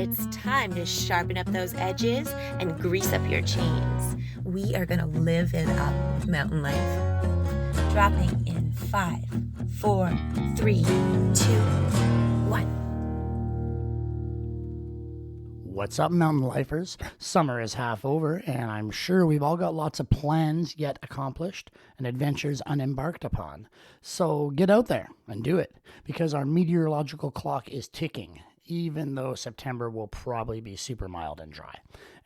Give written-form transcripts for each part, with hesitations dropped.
It's time to sharpen up those edges and grease up your chains. We are going to live it up with mountain life. Dropping in 5, 4, 3, 2, 1. What's up, mountain lifers? Summer is half over, and I'm sure we've all got lots of plans yet accomplished and adventures unembarked upon. So get out there and do it, because our meteorological clock is ticking, even though September will probably be super mild and dry.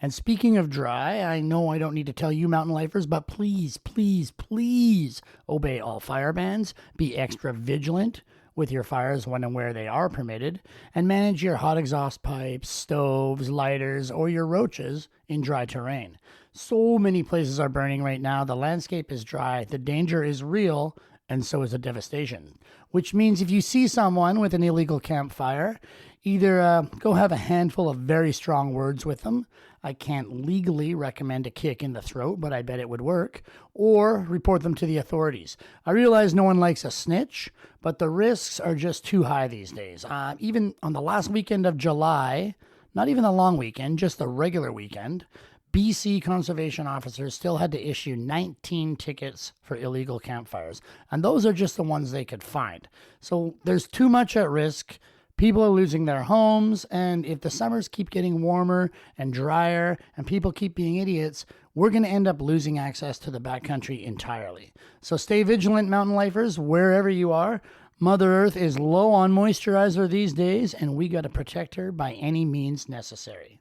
And speaking of dry, I know I don't need to tell you, mountain lifers, but please, please, please obey all fire bans, be extra vigilant with your fires when and where they are permitted, and manage your hot exhaust pipes, stoves, lighters, or your roaches in dry terrain. So many places are burning right now, the landscape is dry, the danger is real, and so is the devastation. Which means if you see someone with an illegal campfire, either go have a handful of very strong words with them. I can't legally recommend a kick in the throat, but I bet it would work. Or report them to the authorities. I realize no one likes a snitch, but the risks are just too high these days. Even on the last weekend of July, not even the long weekend, just the regular weekend, BC conservation officers still had to issue 19 tickets for illegal campfires. And those are just the ones they could find. So there's too much at risk. People are losing their homes, and if the summers keep getting warmer and drier and people keep being idiots, we're going to end up losing access to the backcountry entirely. So stay vigilant, mountain lifers, wherever you are. Mother Earth is low on moisturizer these days, and we got to protect her by any means necessary.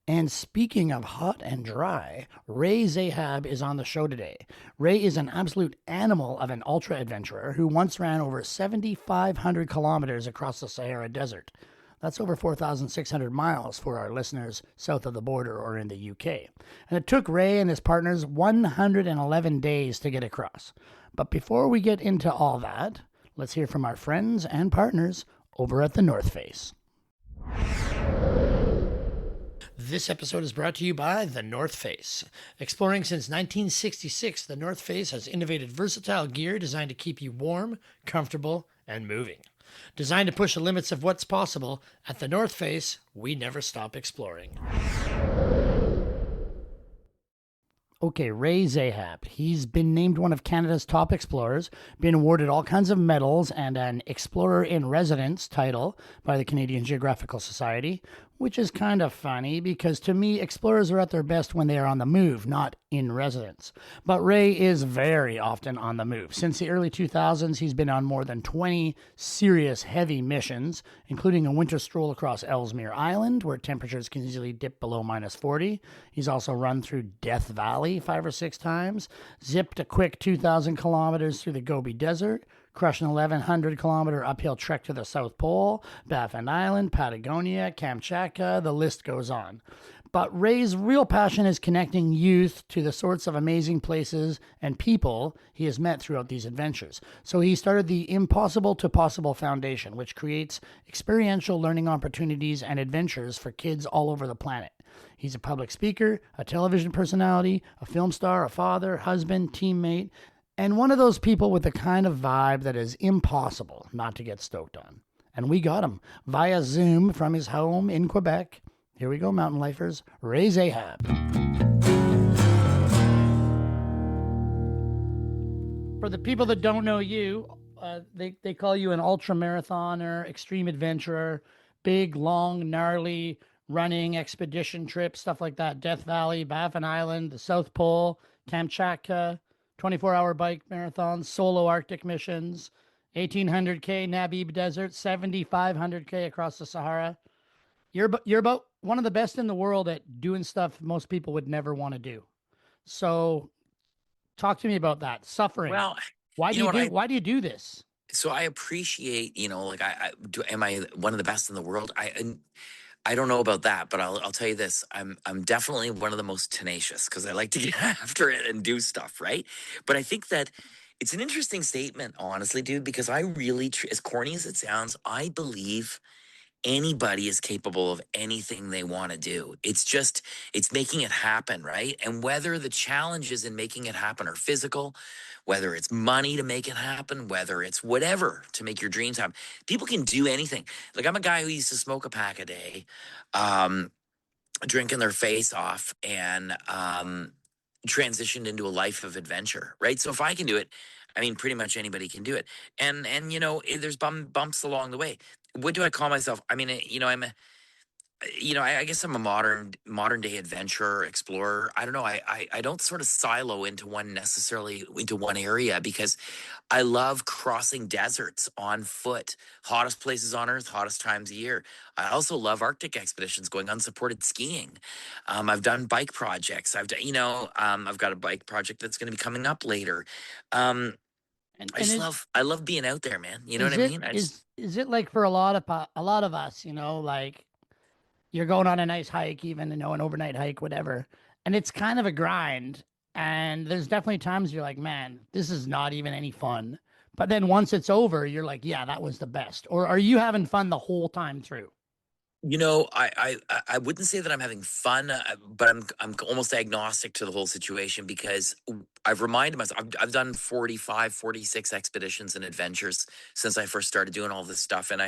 And speaking of hot and dry, Ray Zahab is on the show today. Ray is an absolute animal of an ultra-adventurer who once ran over 7,500 kilometers across the Sahara Desert. That's over 4,600 miles for our listeners south of the border or in the UK. And it took Ray and his partners 111 days to get across. But before we get into all that, let's hear from our friends and partners over at the North Face. This episode is brought to you by The North Face. Exploring since 1966, The North Face has innovated versatile gear designed to keep you warm, comfortable, and moving. Designed to push the limits of what's possible, at The North Face, we never stop exploring. Okay, Ray Zahab. He's been named one of Canada's top explorers, been awarded all kinds of medals and an Explorer in Residence title by the Canadian Geographical Society, which is kind of funny because to me, explorers are at their best when they are on the move, not in residence. But Ray is very often on the move. Since the early 2000s, he's been on more than 20 serious heavy missions, including a winter stroll across Ellesmere Island, where temperatures can easily dip below minus 40. He's also run through Death Valley 5 or 6 times, zipped a quick 2,000 kilometers through the Gobi Desert, crushed an 1,100-kilometer uphill trek to the South Pole, Baffin Island, Patagonia, Kamchatka, the list goes on. But Ray's real passion is connecting youth to the sorts of amazing places and people he has met throughout these adventures. So he started the Impossible to Possible Foundation, which creates experiential learning opportunities and adventures for kids all over the planet. He's a public speaker, a television personality, a film star, a father, husband, teammate, and one of those people with the kind of vibe that is impossible not to get stoked on. And we got him via Zoom from his home in Quebec. Here we go, mountain lifers. Ray Zahab. For the people that don't know you, they call you an ultra-marathoner, extreme adventurer, big, long, gnarly running expedition trips, stuff like that. Death Valley, Baffin Island, the South Pole, Kamchatka, 24-hour bike marathons, solo Arctic missions, 1,800K Namib Desert, 7,500K across the Sahara. You're about one of the best in the world at doing stuff most people would never want to do. So talk to me about that. Suffering. Well, Why do you do this? so I appreciate, like am I one of the best in the world? I don't know about that, but I'll tell you this. I'm definitely one of the most tenacious because I like to get after it and do stuff, right? But I think that it's an interesting statement, honestly, dude, because I really, as corny as it sounds, I believe anybody is capable of anything they want to do. It's making it happen, right? And whether the challenges in making it happen are physical, whether it's money to make it happen, whether it's whatever to make your dreams happen, people can do anything. Like, I'm a guy who used to smoke a pack a day, um, drinking their face off, and transitioned into a life of adventure, right? So if I can do it, I mean, pretty much anybody can do it. And there's bumps along the way. What do I call myself? I mean, I guess I'm a modern day adventurer, explorer. I don't know. I don't sort of silo into one area, because I love crossing deserts on foot, hottest places on earth, hottest times of year. I also love Arctic expeditions, going unsupported skiing. I've done bike projects. I've got a bike project that's going to be coming up later. Um, And I and just is love, I love being out there, man. You know what is I it mean? I just, is it like for a lot of us, like you're going on a nice hike, even an overnight hike, whatever, and it's kind of a grind. And there's definitely times you're like, man, this is not even any fun. But then once it's over, you're like, yeah, that was the best. Or are you having fun the whole time through? I wouldn't say that I'm having fun, but I'm almost agnostic to the whole situation, because I've reminded myself, I've done 45, 46 expeditions and adventures since I first started doing all this stuff, and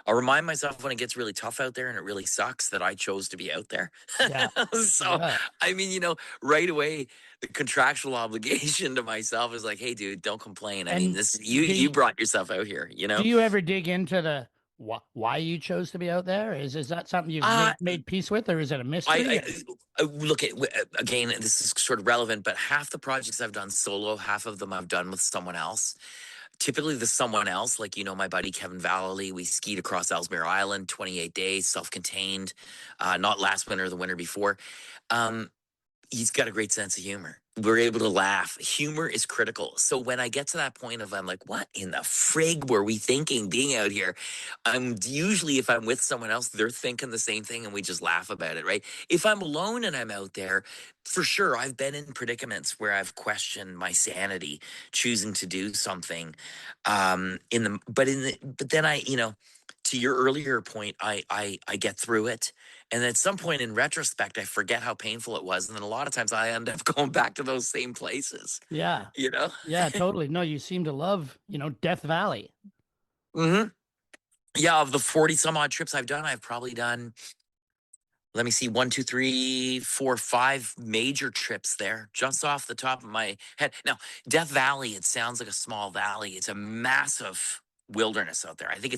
I'll remind myself when it gets really tough out there and it really sucks that I chose to be out there. Yeah, So yeah. I mean, right away, the contractual obligation to myself is like, hey, dude, don't complain. I mean, And this you do you you, brought yourself out here, you do know. you ever dig into the why you chose to be out there? Is that something you've Uh made peace with, or is it a mystery? I look at, again, this is sort of relevant, but half the projects I've done solo, half of them I've done with someone else. Typically, the someone else, like, my buddy Kevin Vallely, we skied across Ellesmere Island, 28 days, self-contained, not last winter, the winter before. Um, he's got a great sense of humor. We're able to laugh. Humor is critical. So when I get to that point of, I'm like, what in the frig were we thinking being out here? I'm usually, if I'm with someone else, they're thinking the same thing and we just laugh about it, right? If I'm alone and I'm out there, for sure, I've been in predicaments where I've questioned my sanity, choosing to do something. But then to your earlier point, I get through it, and at some point in retrospect, I forget how painful it was. And then a lot of times I end up going back to those same places, Yeah, you know? yeah, totally. No, you seem to love, Death Valley. Hmm. Yeah, of the 40 some odd trips I've done, I've probably done, let me see, one, two, three, four, five major trips there, just off the top of my head. Now, Death Valley, it sounds like a small valley. It's a massive wilderness out there. I think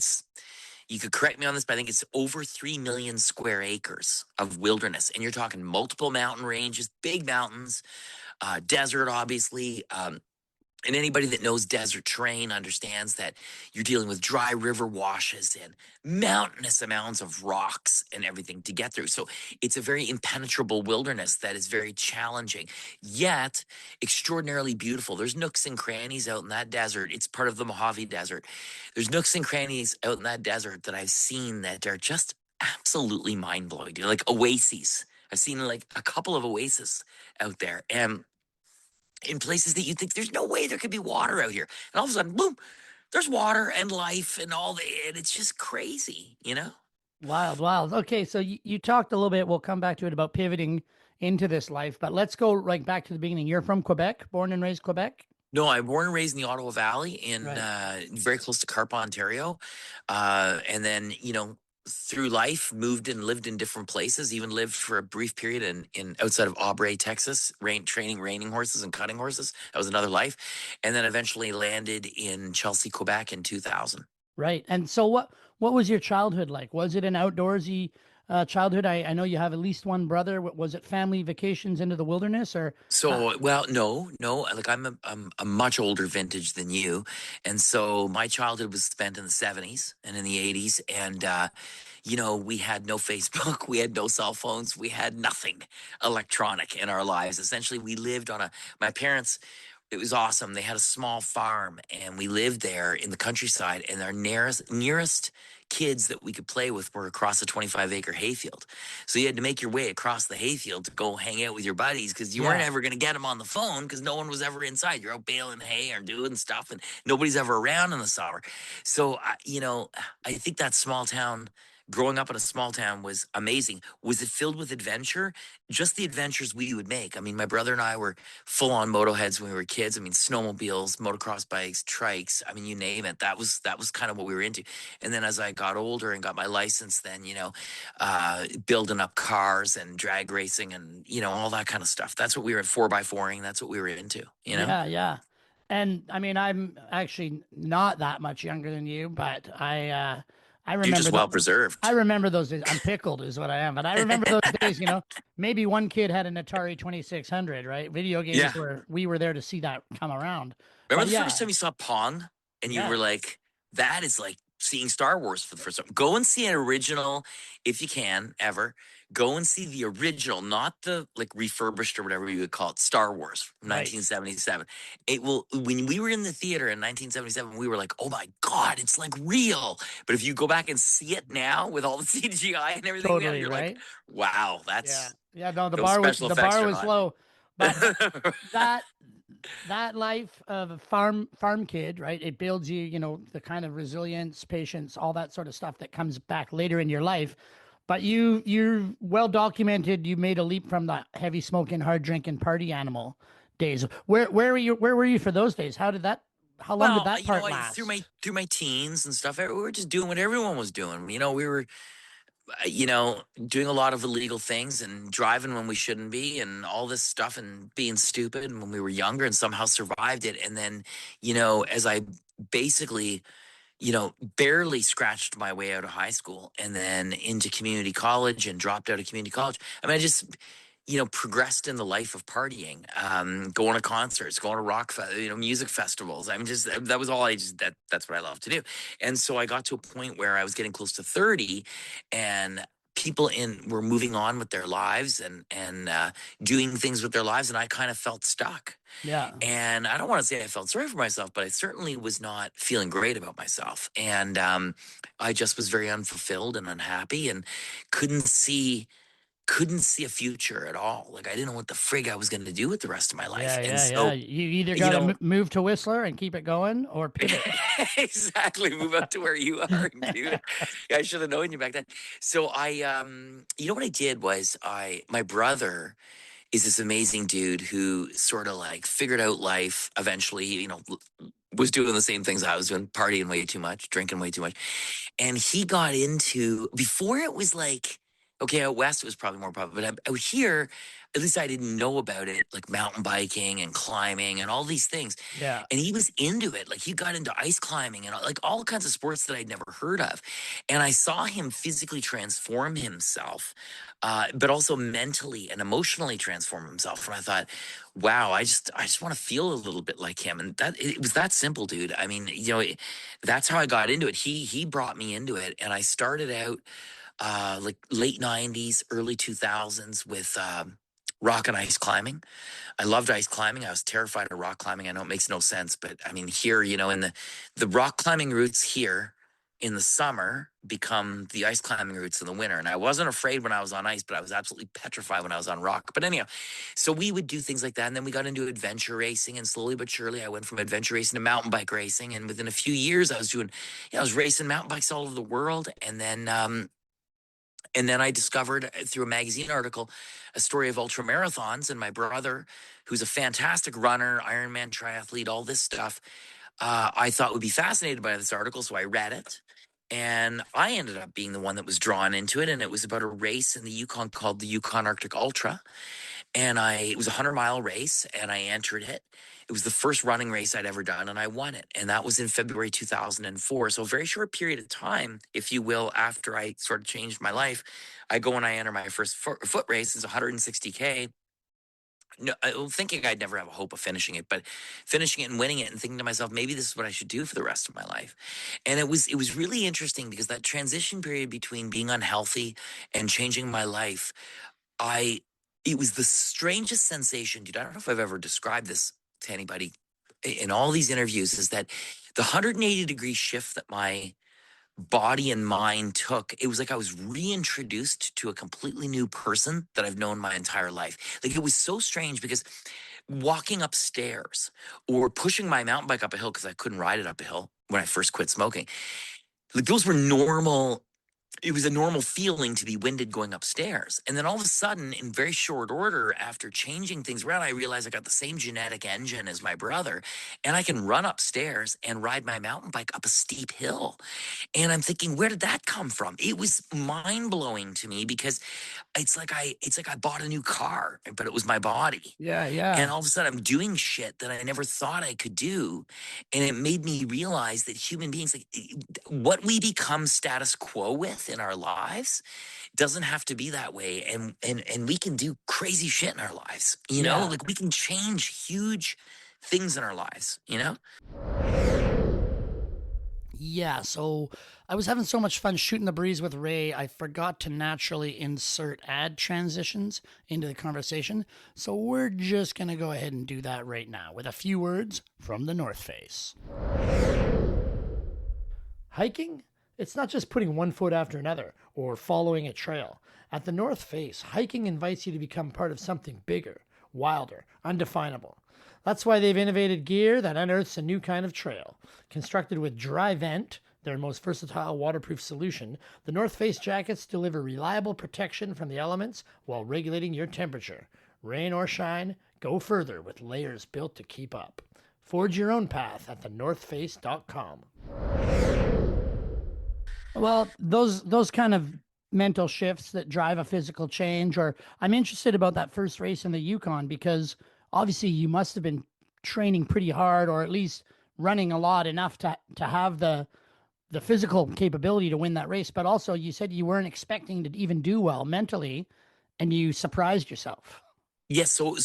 you could correct me on this, but I think it's over 3 million square acres of wilderness. And you're talking multiple mountain ranges, big mountains, desert, obviously. And anybody that knows desert terrain understands that you're dealing with dry river washes and mountainous amounts of rocks and everything to get through. So it's a very impenetrable wilderness that is very challenging, yet extraordinarily beautiful. There's nooks and crannies out in that desert. It's part of the Mojave Desert. There's nooks and crannies out in that desert that I've seen that are just absolutely mind blowing. Like oases. I've seen like a couple of oases out there. And in places that you think there's no way there could be water out here. And all of a sudden, boom, there's water and life and and it's just crazy. Wild, wild. Okay, so you talked a little bit. We'll come back to it about pivoting into this life, but let's go right back to the beginning. You're from Quebec, born and raised Quebec, No, I'm born and raised in the Ottawa Valley in right? very close to Carp, Ontario. And then, through life, moved and lived in different places, even lived for a brief period in outside of Aubrey, Texas, training reining horses and cutting horses. That was another life. And then eventually landed in Chelsea, Quebec in 2000. Right. And so what was your childhood like? Was it an outdoorsy childhood? I know you have at least one brother. Was it family vacations into the wilderness or So, well, no, no. Like, I'm a much older vintage than you, and so my childhood was spent in the '70s and in the '80s, and we had no Facebook, we had no cell phones, we had nothing electronic in our lives. Essentially, we lived on my parents. It was awesome. They had a small farm, and we lived there in the countryside. And our nearest kids that we could play with were across a 25-acre hayfield. So you had to make your way across the hayfield to go hang out with your buddies, because you weren't yeah. ever going to get them on the phone because no one was ever inside. You're out baling hay or doing stuff, and nobody's ever around in the summer. So I think that small town growing up in a small town was amazing. Was it filled with adventure? Just the adventures we would make. I mean, my brother and I were full on moto heads when we were kids. I mean, snowmobiles, motocross bikes, trikes. I mean, you name it. That was kind of what we were into. And then as I got older and got my license, then building up cars and drag racing and all that kind of stuff. That's what we were 4x4ing. That's what we were into. Yeah, yeah. And I mean, I'm actually not that much younger than you, but I You're remember just well that. I preserved. remember those days. I'm pickled, is what I am. But I remember those days. Maybe one kid had an Atari 2600, right? Video games Yeah. where we were there to see that come around. Remember But the first yeah, time you saw Pong and you were yes, like, that is like seeing Star Wars for the first time. Go and see an original if you can ever. Go and see the original, not the like refurbished or whatever you would call it, Star Wars from right. 1977. It will, when we were in the theater in 1977, we were like, oh my God, it's like real. But if you go back and see it now with all the CGI and everything we had, Totally, you're like, right? wow, Yeah. that's Yeah, no, those special the effects bar are was not. low. But that that life of a farm kid, right? It builds you, the kind of resilience, patience, all that sort of stuff that comes back later in your life. But you're well documented. You made a leap from the heavy smoking, hard drinking party animal days. Where were you for those days? How long did Well, that part I through my last? teens and stuff, we were just doing what everyone was doing. We were, doing a lot of illegal things and driving when we shouldn't be, and all this stuff, and being stupid when we were younger, and somehow survived it. And then, as I basically, barely scratched my way out of high school and then into community college and dropped out of community college. I mean, I just, progressed in the life of partying, going to concerts, going to music festivals. I mean, just that was all that's what I love to do. And so I got to a point where I was getting close to 30 and people were moving on with their lives and doing things with their lives. And I kind of felt stuck. Yeah. And I don't want to say I felt sorry for myself, but I certainly was not feeling great about myself. And I just was very unfulfilled and unhappy and couldn't see a future at all. Like I didn't know what the frig I was going to do with the rest of my life. Yeah, And yeah, yeah. so, You either you got to know, move to Whistler and keep it going or pivot. exactly, move up to where you are and do it. I should have known you back then. So what I did was my brother is this amazing dude who sort of like figured out life eventually, was doing the same things I was doing, partying way too much, drinking way too much. And he got into, before it was like, okay, out west it was probably more popular, but out here, at least I didn't know about it, like mountain biking and climbing and all these things. Yeah. And he was into it. Like he got into ice climbing and like all kinds of sports that I'd never heard of. And I saw him physically transform himself, but also mentally and emotionally transform himself. And I thought, wow, I just want to feel a little bit like him. And it was that simple, dude. I mean, that's how I got into it. He brought me into it, and I started out like late '90s, early 2000s with rock and ice climbing. I loved ice climbing. I was terrified of rock climbing. I know it makes no sense, but I mean, here, in the rock climbing routes here in the summer become the ice climbing routes in the winter. And I wasn't afraid when I was on ice, but I was absolutely petrified when I was on rock. But anyhow, so we would do things like that. And then we got into adventure racing, and slowly but surely I went from adventure racing to mountain bike racing. And within a few years I was doing, I was racing mountain bikes all over the world. And then I discovered through a magazine article a story of ultra marathons. And my brother, who's a fantastic runner, Ironman triathlete, all this stuff, I thought would be fascinated by this article. So I read it. And I ended up being the one that was drawn into it. And it was about a race in the Yukon called the Yukon Arctic Ultra. And it was a 100-mile race, and I entered it. It was the first running race I'd ever done, and I won it. And that was in February 2004. So a very short period of time, if you will, after I sort of changed my life, I go and I enter my first foot race. It's 160K. No, thinking I'd never have a hope of finishing it, but finishing it and winning it and thinking to myself, maybe this is what I should do for the rest of my life. And it was really interesting because that transition period between being unhealthy and changing my life, I it was the strangest sensation, dude. I don't know if I've ever described this to anybody in all these interviews, is that the 180-degree shift that my body and mind took, it was like I was reintroduced to a completely new person that I've known my entire life. Like it was so strange because walking upstairs or pushing my mountain bike up a hill, because I couldn't ride it up a hill when I first quit smoking, like those were normal it was a normal feeling to be winded going upstairs. And then all of a sudden, in very short order, after changing things around, I realized I got the same genetic engine as my brother, and I can run upstairs and ride my mountain bike up a steep hill. And I'm thinking, where did that come from? It was mind blowing to me because it's like I bought a new car, but it was my body. Yeah, yeah. And all of a sudden, I'm doing shit that I never thought I could do. And it made me realize that human beings, like what we become status quo with in our lives, doesn't have to be that way. And we can do crazy shit in our lives. Yeah. Like we can change huge things in our lives. Yeah, so I was having so much fun shooting the breeze with Ray, I forgot to naturally insert ad transitions into the conversation. So we're just going to go ahead and do that right now with a few words from the North Face. Hiking? It's not just putting one foot after another or following a trail. At the North Face, hiking invites you to become part of something bigger, wilder, undefinable. That's why they've innovated gear that unearths a new kind of trail. Constructed with Dry Vent, their most versatile waterproof solution, the North Face jackets deliver reliable protection from the elements while regulating your temperature. Rain or shine, go further with layers built to keep up. Forge your own path at thenorthface.com. Well, those kind of mental shifts that drive a physical change, or I'm interested about that first race in the Yukon because obviously you must have been training pretty hard or at least running a lot enough to have the physical capability to win that race, but also you said you weren't expecting to even do well mentally and you surprised yourself. Yes, so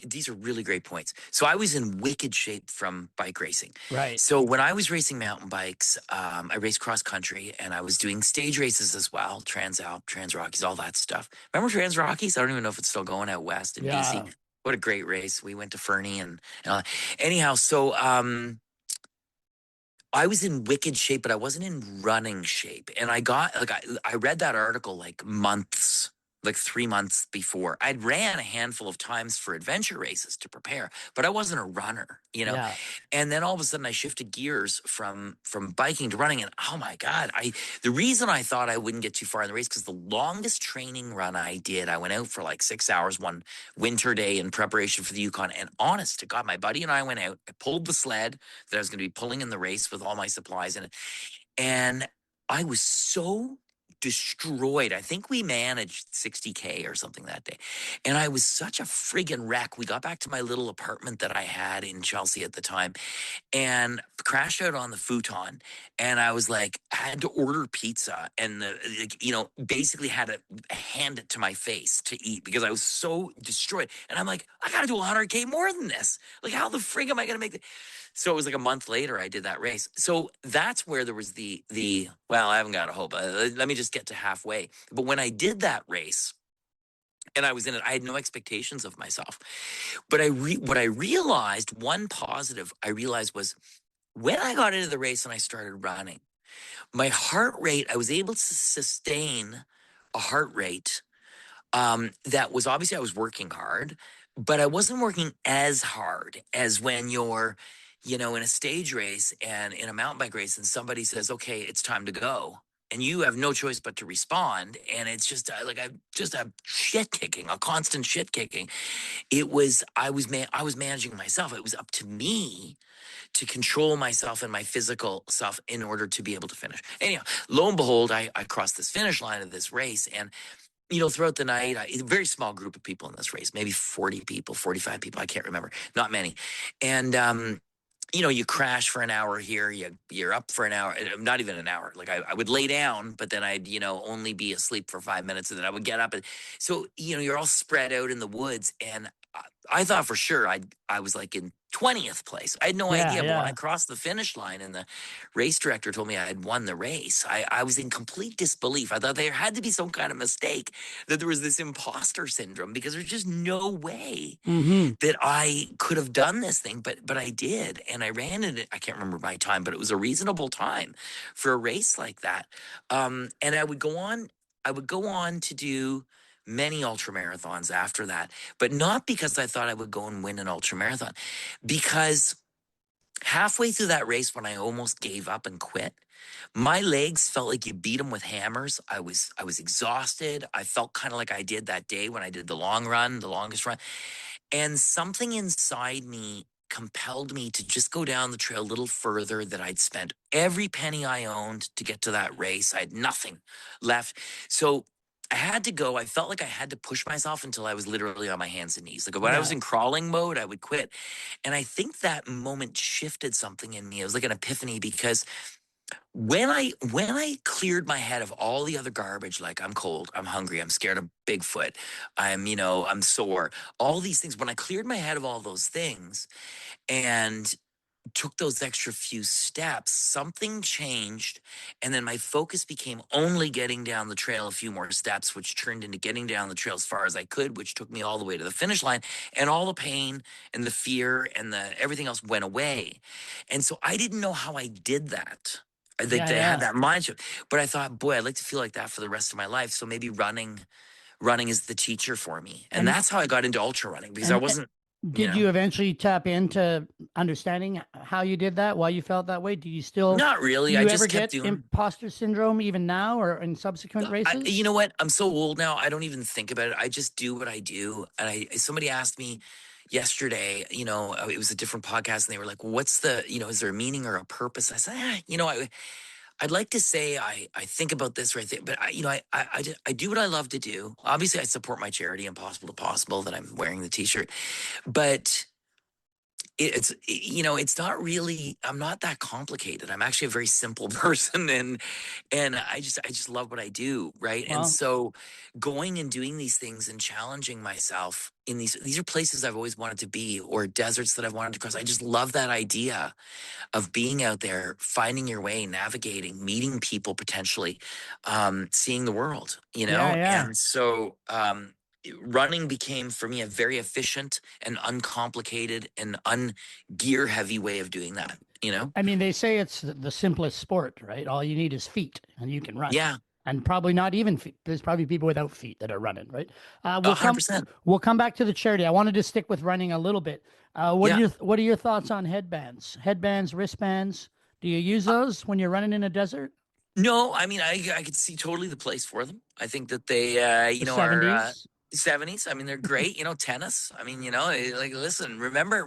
these are really great points. So I was in wicked shape from bike racing. Right. So when I was racing mountain bikes, I raced cross country and I was doing stage races as well, Transalp, Trans Rockies, all that stuff. Remember Trans Rockies? I don't even know if it's still going out west in BC. Yeah. What a great race! We went to Fernie and all that. Anyhow, so I was in wicked shape, but I wasn't in running shape. And I read that article like months, like 3 months before. I'd ran a handful of times for adventure races to prepare, but I wasn't a runner. Yeah. And then all of a sudden I shifted gears from biking to running. And oh my God, the reason I thought I wouldn't get too far in the race, because the longest training run I did, I went out for like 6 hours one winter day in preparation for the Yukon. And honest to God, my buddy and I went out, I pulled the sled that I was going to be pulling in the race with all my supplies in it. And I was so destroyed. I think we managed 60K or something that day. And I was such a friggin' wreck. We got back to my little apartment that I had in Chelsea at the time and crashed out on the futon. And I was like, I had to order pizza and basically had to hand it to my face to eat because I was so destroyed. And I'm like, I got to do 100K more than this. Like, how the frig am I going to make it? So it was like a month later I did that race. So that's where there was well, I haven't got a hope. Let me just get to halfway. But when I did that race and I was in it, I had no expectations of myself. But what I realized, one positive I realized was when I got into the race and I started running, my heart rate, I was able to sustain a heart rate that was obviously I was working hard, but I wasn't working as hard as when you're, in a stage race and in a mountain bike race and somebody says, okay, it's time to go. And you have no choice but to respond. And it's just just a shit kicking, a constant shit kicking. I was managing myself. It was up to me to control myself and my physical self in order to be able to finish. Anyhow, lo and behold, I crossed this finish line of this race. And throughout the night, a very small group of people in this race, maybe 40 people, 45 people, I can't remember, not many. And, you crash for an hour here, you're up for an hour, not even an hour. Like I would lay down, but then I'd, only be asleep for 5 minutes and then I would get up. And so, you're all spread out in the woods. And I thought for sure I was like in 20th place. I had no Yeah, idea. But when I yeah. crossed the finish line and the race director told me I had won the race, I was in complete disbelief. I thought there had to be some kind of mistake, that there was this imposter syndrome, because there's just no way Mm-hmm. that I could have done this thing, but I did. And I ran it. I can't remember my time, but it was a reasonable time for a race like that. And I would go on to do many ultra marathons after that, but not because I thought I would go and win an ultra marathon, because halfway through that race, when I almost gave up and quit, my legs felt like you beat them with hammers. I was exhausted. I felt kind of like I did that day when I did the long run, the longest run. And something inside me compelled me to just go down the trail a little further. That I'd spent every penny I owned to get to that race. I had nothing left. So I had to go. I felt like I had to push myself until I was literally on my hands and knees. Like when I was Yeah. in crawling mode, I would quit. And I think that moment shifted something in me. It was like an epiphany, because when I cleared my head of all the other garbage, like I'm cold, I'm hungry, I'm scared of Bigfoot, I'm sore, all these things, when I cleared my head of all those things and took those extra few steps, something changed. And then my focus became only getting down the trail a few more steps, which turned into getting down the trail as far as I could, which took me all the way to the finish line. And all the pain and the fear and the everything else went away. And so I didn't know how I did that. I think Yeah, they had yeah. that mindset, but I thought, boy, I'd like to feel like that for the rest of my life. So maybe running is the teacher for me. And And that's how I got into ultra running, because I and wasn't, you did know, you eventually tap into understanding how you did that, why you felt that way? Do you still, not do really. I you ever just kept get doing. imposter syndrome even now or in subsequent You races? know what? I'm so old now. I don't even think about it. I just do what I do. And somebody asked me yesterday, it was a different podcast, and they were like, "What's the, is there a meaning or a purpose?" I said, I'd like to say I think about this right there, but I do what I love to do. Obviously, I support my charity, Impossible to Possible, that I'm wearing the T-shirt, but it's not really, I'm not that complicated. I'm actually a very simple person, and I just love what I do, right? And Well, so going and doing these things and challenging myself in these are places I've always wanted to be, or deserts that I've wanted to cross. I just love that idea of being out there, finding your way, navigating, meeting people potentially, seeing the world, yeah, yeah. and so running became for me a very efficient and uncomplicated and ungear heavy way of doing that. I mean, they say it's the simplest sport, right? All you need is feet and you can run. Yeah, And probably not even feet. There's probably people without feet that are running, right? a hundred percent. We'll come back to the charity. I wanted to stick with running a little bit. Yeah. What are your thoughts on headbands? Headbands, wristbands. Do you use those when you're running in a desert? No, I mean, I could see totally the place for them. I think that they, The are 70s? 70s. I mean, they're great. Tennis. I mean, like, listen, remember,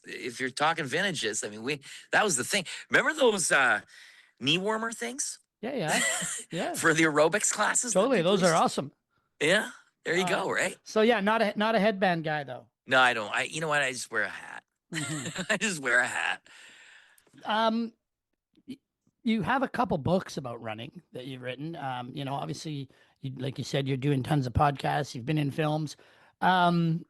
if you're talking vintages, I mean, that was the thing. Remember those knee warmer things Yeah, yeah. Yeah. for the aerobics classes that Totally. people Those are used? awesome. Yeah, there you Uh, go. Right? so yeah, not a headband guy though. No, I don't. You know what? I just wear a hat. Hmm. I just wear a hat. Um, you have a couple books about running that you've written. Obviously, like you said, you're doing tons of podcasts. You've been in films. Um,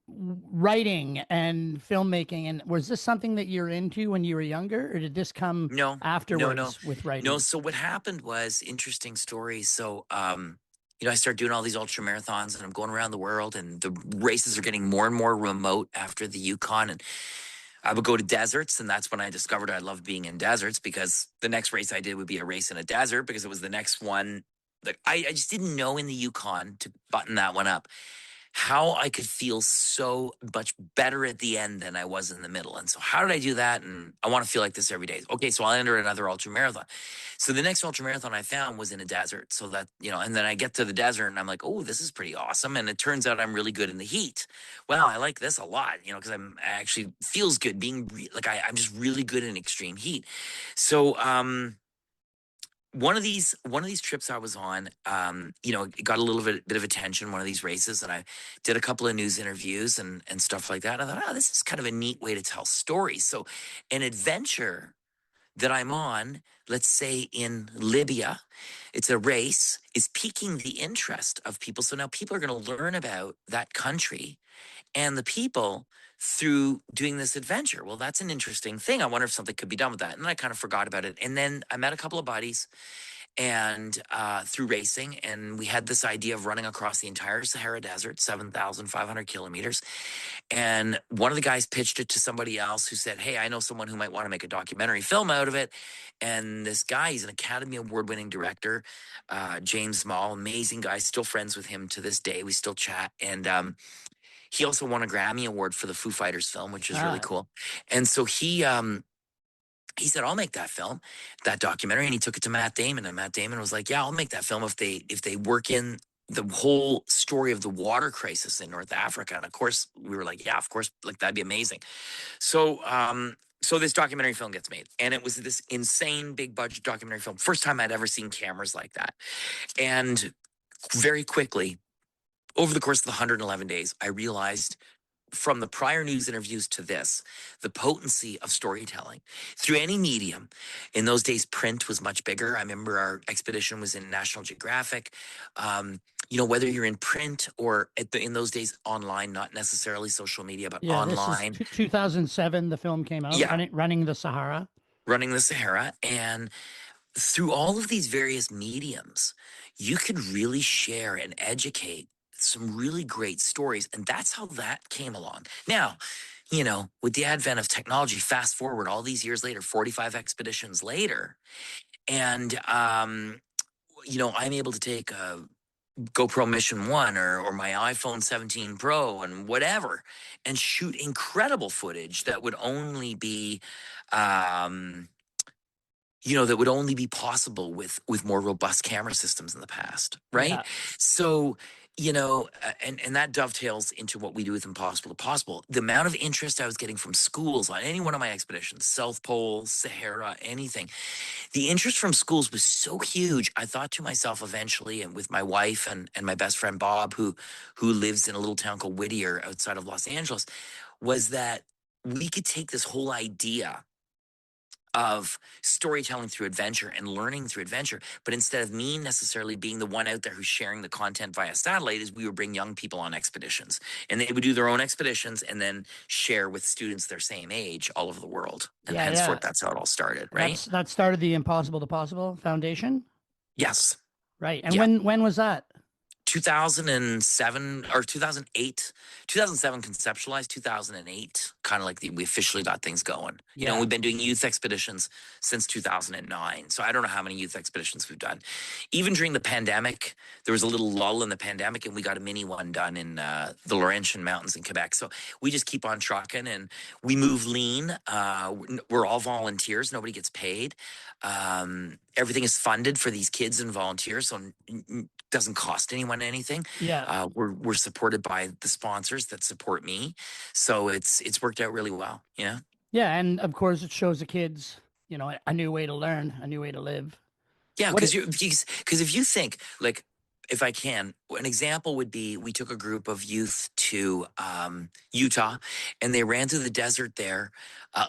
Writing and filmmaking, and was this something that you're into when you were younger, or did this come No, no. afterwards with No, writing? so what happened was interesting story. So, I started doing all these ultra marathons, and I'm going around the world, and the races are getting more and more remote after the Yukon. And I would go to deserts, and that's when I discovered I loved being in deserts, because the next race I did would be a race in a desert, because it was the next one. Like I just didn't know in the Yukon, to button that one up, how I could feel so much better at the end than I was in the middle. And so how did I do that? And I want to feel like this every day. Okay, so I'll enter another ultra marathon. So the next ultra marathon I found was in a desert. So that, and then I get to the desert and I'm like, oh, this is pretty awesome. And it turns out I'm really good in the heat. Well, I like this a lot, because I actually feels good being I'm just really good in extreme heat. So, one of these trips I was on, it got a little bit of attention, one of these races, and I did a couple of news interviews and stuff like that. And I thought, oh, this is kind of a neat way to tell stories. So an adventure that I'm on, let's say in Libya, it's a race, is piquing the interest of people. So now people are going to learn about that country and the people through doing this adventure. Well, that's an interesting thing. I wonder if something could be done with that. And then I kind of forgot about it. And then I met a couple of buddies, and through racing, and we had this idea of running across the entire Sahara Desert, 7,500 kilometers. And one of the guys pitched it to somebody else, who said, hey, I know someone who might want to make a documentary film out of it. And this guy, he's an Academy Award-winning director, James Mall, amazing guy, still friends with him to this day. We still chat. And he also won a Grammy Award for the Foo Fighters film, which is really Ah, cool. And so he said, I'll make that film, that documentary. And he took it to Matt Damon. And Matt Damon was like, yeah, I'll make that film if they work in the whole story of the water crisis in North Africa. And of course, we were like, yeah, of course, like that'd be amazing. So so this documentary film gets made. And it was this insane big budget documentary film. First time I'd ever seen cameras like that. And very quickly, over the course of the 111 days, I realized from the prior news interviews to this, the potency of storytelling through any medium. In those days, print was much bigger. I remember our expedition was in National Geographic. Whether you're in print or in those days online, not necessarily social media, but yeah, this is online. 2007. The film came out, Yeah, running the Sahara. running the Sahara. And through all of these various mediums, you could really share and educate some really great stories. And that's how that came along. Now, with the advent of technology, fast forward all these years later, 45 expeditions later, and, I'm able to take a GoPro Mission 1 or my iPhone 17 Pro and whatever and shoot incredible footage that would only be, um, that would only be possible with more robust camera systems in the past, right? Yeah, So, and that dovetails into what we do with Impossible to Possible. The amount of interest I was getting from schools on any one of my expeditions, South Pole, Sahara, anything, the interest from schools was so huge. I thought to myself eventually, and with my wife and my best friend Bob, who lives in a little town called Whittier outside of Los Angeles, was that we could take this whole idea of storytelling through adventure and learning through adventure. But instead of me necessarily being the one out there who's sharing the content via satellite, is we would bring young people on expeditions and they would do their own expeditions and then share with students their same age all over the world. And yeah, yeah. henceforth, that's how it all started, right? That started the Impossible to Possible Foundation, Yes. right? And Yeah. when was that? 2007 or 2007 conceptualized, 2008 kind of like we officially got things going. Yeah, We've been doing youth expeditions since 2009, so I don't know how many youth expeditions we've done. Even during the pandemic, there was a little lull in the pandemic and we got a mini one done in the Laurentian Mountains in Quebec. So we just keep on trucking and we move lean. We're all volunteers, nobody gets paid. Everything is funded for these kids and volunteers, so doesn't cost anyone anything. yeah, We're supported by the sponsors that support me, so it's worked out really well. Yeah, yeah. And of course, it shows the kids, a new way to learn, a new way to live. yeah. What Because it? if you think like, if I can, an example would be we took a group of youth to Utah, and they ran through the desert there,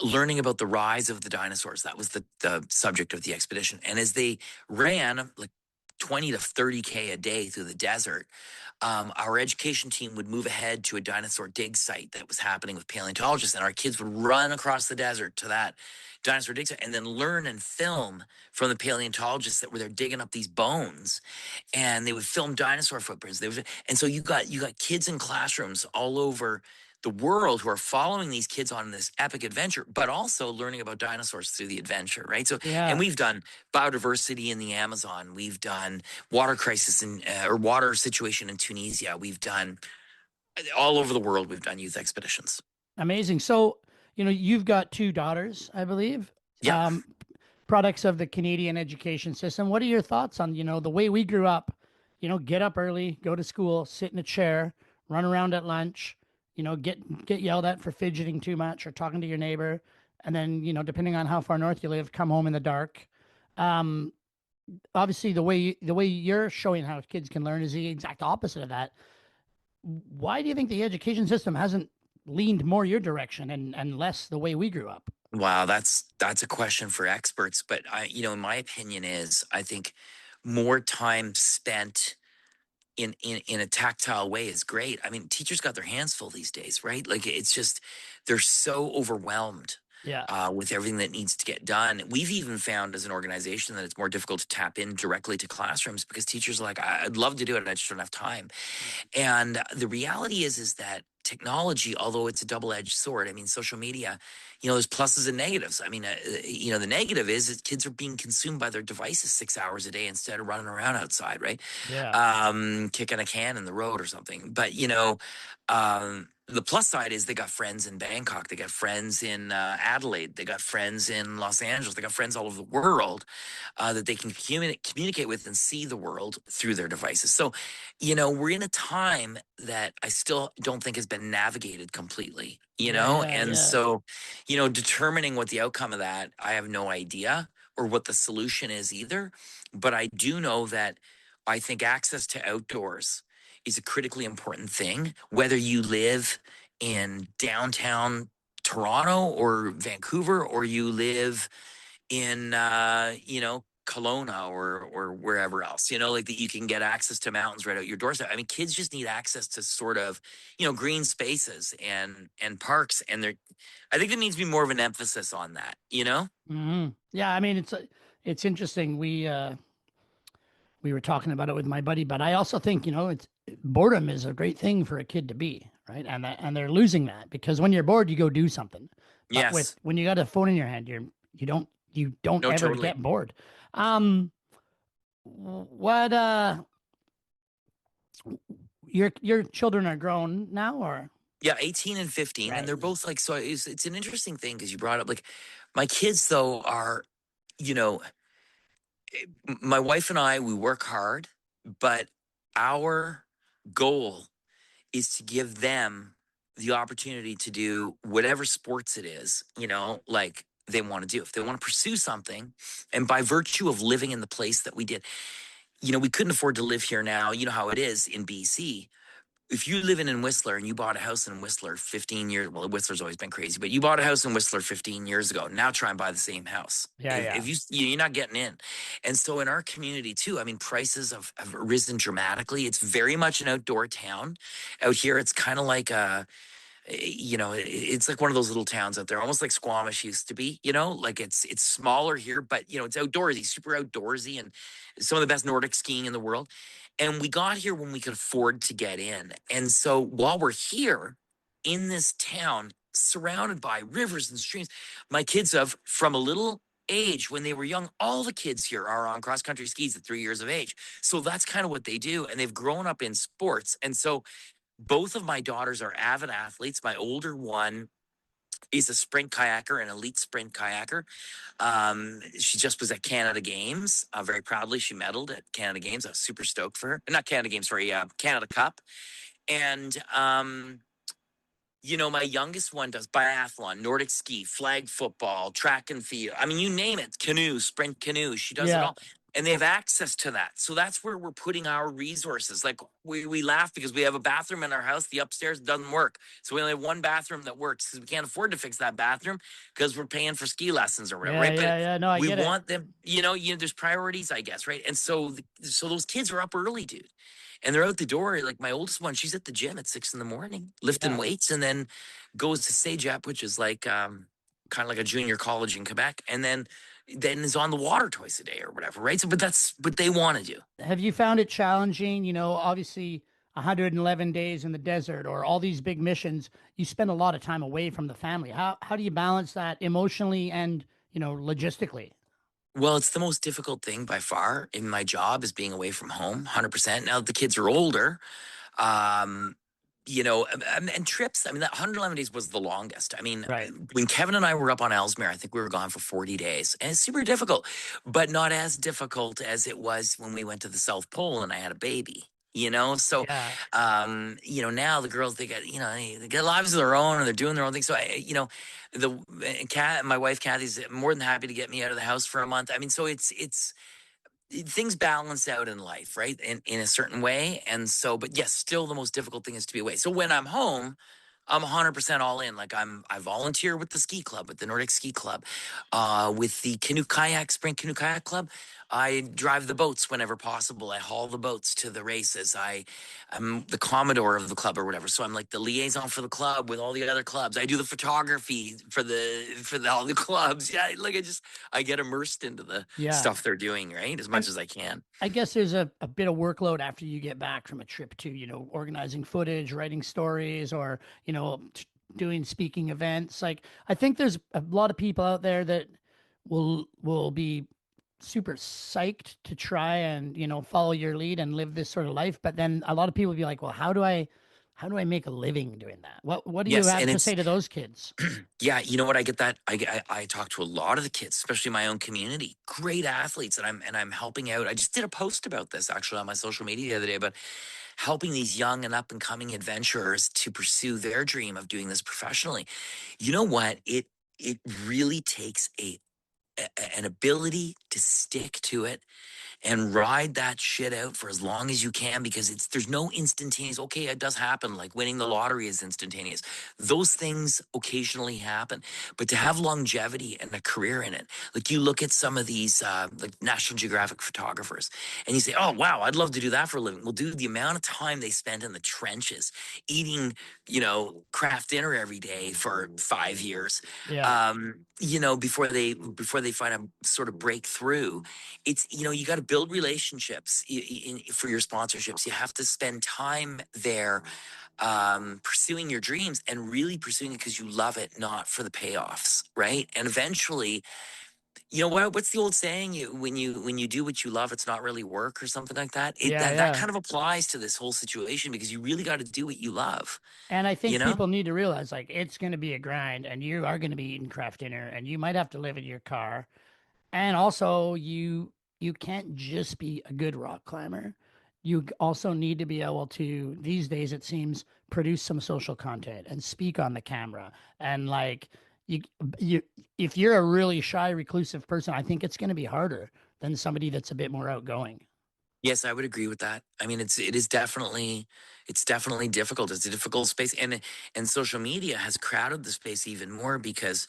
learning about the rise of the dinosaurs. That was the subject of the expedition. And as they ran, like 20 to 30K a day through the desert, our education team would move ahead to a dinosaur dig site that was happening with paleontologists, and our kids would run across the desert to that dinosaur dig site and then learn and film from the paleontologists that were there digging up these bones, and they would film dinosaur footprints. And so you got kids in classrooms all over the world who are following these kids on this epic adventure, but also learning about dinosaurs through the adventure, right? So, and Yeah, we've done biodiversity in the Amazon, we've done water crisis or water situation in Tunisia, we've done all over the world. We've done youth expeditions. amazing. So, you've got two daughters, I believe. Yep. Um, Products of the Canadian education system. What are your thoughts on, the way we grew up? Get up early, go to school, sit in a chair, run around at lunch, get yelled at for fidgeting too much or talking to your neighbor, and then, depending on how far north you live, come home in the dark. Um, Obviously, the way you're showing how kids can learn is the exact opposite of that. Why do you think the education system hasn't leaned more your direction and less the way we grew up? Wow, that's a question for experts, but in my opinion, I think more time spent in a tactile way is great. I mean, teachers got their hands full these days, right? Like it's just they're so overwhelmed Yeah. with everything that needs to get done. We've even found as an organization that it's more difficult to tap in directly to classrooms because teachers are like, I'd love to do it, I just don't have time. And the reality is that technology, although it's a double-edged sword. I mean, social media, there's pluses and negatives. I mean, the negative is that kids are being consumed by their devices 6 hours a day instead of running around outside, right? Yeah. Kicking a can in the road or something. But the plus side is they got friends in Bangkok, they got friends in Adelaide, they got friends in Los Angeles, they got friends all over the world that they can communicate with and see the world through their devices. So, we're in a time that I still don't think has been navigated completely, Yeah, yeah, and yeah. so, determining what the outcome of that, I have no idea or what the solution is either. But I do know that I think access to outdoors is a critically important thing, whether you live in downtown Toronto or Vancouver, or you live in Kelowna or wherever else, like that you can get access to mountains right out your doorstep. I mean, kids just need access to sort of, green spaces and parks, and I think there needs to be more of an emphasis on that. Yeah, I mean it's interesting. We were talking about it with my buddy, but I also think, it's boredom is a great thing for a kid to be, right? And they're losing that because when you're bored, you go do something. But Yes. when you got a phone in your hand, you don't No, ever totally. get bored. Um, what your children are grown now, or Yeah, 18 and 15, and right? they're both like, so it's an interesting thing because you brought up, like, my kids though are, you know my wife and I, we work hard, but our goal is to give them the opportunity to do whatever sports it is, like they want to do. If they want to pursue something, and by virtue of living in the place that we did, we couldn't afford to live here now. You know how it is in BC. If you live in Whistler and you bought a house in Whistler 15 years, well, Whistler's always been crazy, but you bought a house in Whistler 15 years ago. Now try and buy the same house. Yeah, If, yeah, if you're not getting in. And so in our community too, I mean, prices have risen dramatically. It's very much an outdoor town. Out here, it's kind of like it's like one of those little towns out there, almost like Squamish used to be, like it's smaller here, but it's outdoorsy, super outdoorsy, and some of the best Nordic skiing in the world. And we got here when we could afford to get in. And so while we're here in this town, surrounded by rivers and streams, my kids have, from a little age when they were young, all the kids here are on cross country skis at 3 years of age. So that's kind of what they do. And they've grown up in sports. And so both of my daughters are avid athletes. My older one is a sprint kayaker, an elite sprint kayaker. She just was at Canada Games. Very proudly, she medaled at Canada Games. I was super stoked for her. Not Canada Games, sorry, Canada Cup. And my youngest one does biathlon, Nordic ski, flag football, track and field. I mean, you name it, canoe, sprint canoe. She does it yeah. all. And they have access to that. So that's where we're putting our resources. Like we laugh because we have a bathroom in our house. The upstairs doesn't work. So we only have one bathroom that works because we can't afford to fix that bathroom because we're paying for ski lessons or whatever, Yeah, right? But yeah, yeah. No, I we get it. want them, there's priorities, I guess, right? And so those kids are up early, dude. And they're out the door. Like my oldest one, she's at the gym at 6 in the morning, lifting Yeah. weights, and then goes to Sejap, which is like kind of like a junior college in Quebec, and then is on the water twice a day or whatever, right? So, but that's what they want to do. Have you found it challenging? Obviously 111 days in the desert or all these big missions, you spend a lot of time away from the family. How do you balance that emotionally and, logistically? Well, it's the most difficult thing by far in my job is being away from home, 100%. Now that the kids are older, um, and trips. I mean, that 111 days was the longest. I mean, Right. when Kevin and I were up on Ellesmere, I think we were gone for 40 days, and it's super difficult, but not as difficult as it was when we went to the South Pole and I had a baby. So, Yeah. now the girls, they got, they get lives of their own and they're doing their own thing. So the cat, my wife, Kathy's more than happy to get me out of the house for a month. I mean, so it's things balance out in life, right? In a certain way. And so, but yes, still the most difficult thing is to be away. So when I'm home, I'm 100% all in. Like I volunteer with the ski club, with the Nordic Ski Club, with the canoe kayak Spring Canoe Kayak Club. I drive the boats whenever possible. I haul the boats to the races. I'm the commodore of the club or whatever. So I'm like the liaison for the club with all the other clubs. I do the photography for all the clubs. Yeah, like I get immersed into the Yeah. stuff they're doing, right? As And much as I can. I guess there's a bit of workload after you get back from a trip too, organizing footage, writing stories, or, doing speaking events. Like, I think there's a lot of people out there that will be super psyched to try and, follow your lead and live this sort of life. But then a lot of people will be like, well, how do I make a living doing that? What do you Yes, have and to it's say to those kids? yeah, you know what? I get that. I talk to a lot of the kids, especially my own community, great athletes, and I'm helping out. I just did a post about this actually on my social media the other day about helping these young and up and coming adventurers to pursue their dream of doing this professionally. You know what? It really takes an ability to stick to it and ride that shit out for as long as you can, because there's no instantaneous. Okay, it does happen, like winning the lottery is instantaneous. Those things occasionally happen, but to have longevity and a career in it, like you look at some of these like National Geographic photographers and you say, oh wow, I'd love to do that for a living. Well, dude, the amount of time they spent in the trenches eating, craft dinner every day for 5 years, Yeah. before they find a sort of breakthrough. It's, you got to build relationships for your sponsorships. You have to spend time there, pursuing your dreams and really pursuing it because you love it, not for the payoffs, right? And eventually, what's the old saying? When you do what you love, it's not really work or something like that. Yeah, That yeah. kind of applies to this whole situation, because you really got to do what you love, And I you think know? people need to realize like it's going to be a grind and you are going to be eating craft dinner and you might have to live in your car. And also you can't just be a good rock climber. You also need to be able to, these days it seems, produce some social content and speak on the camera. And like you you if you're a really shy reclusive person, I think it's going to be harder than somebody that's a bit more outgoing. Yes, I would agree with that. I mean, it's definitely difficult. It's a difficult space, and social media has crowded the space even more, because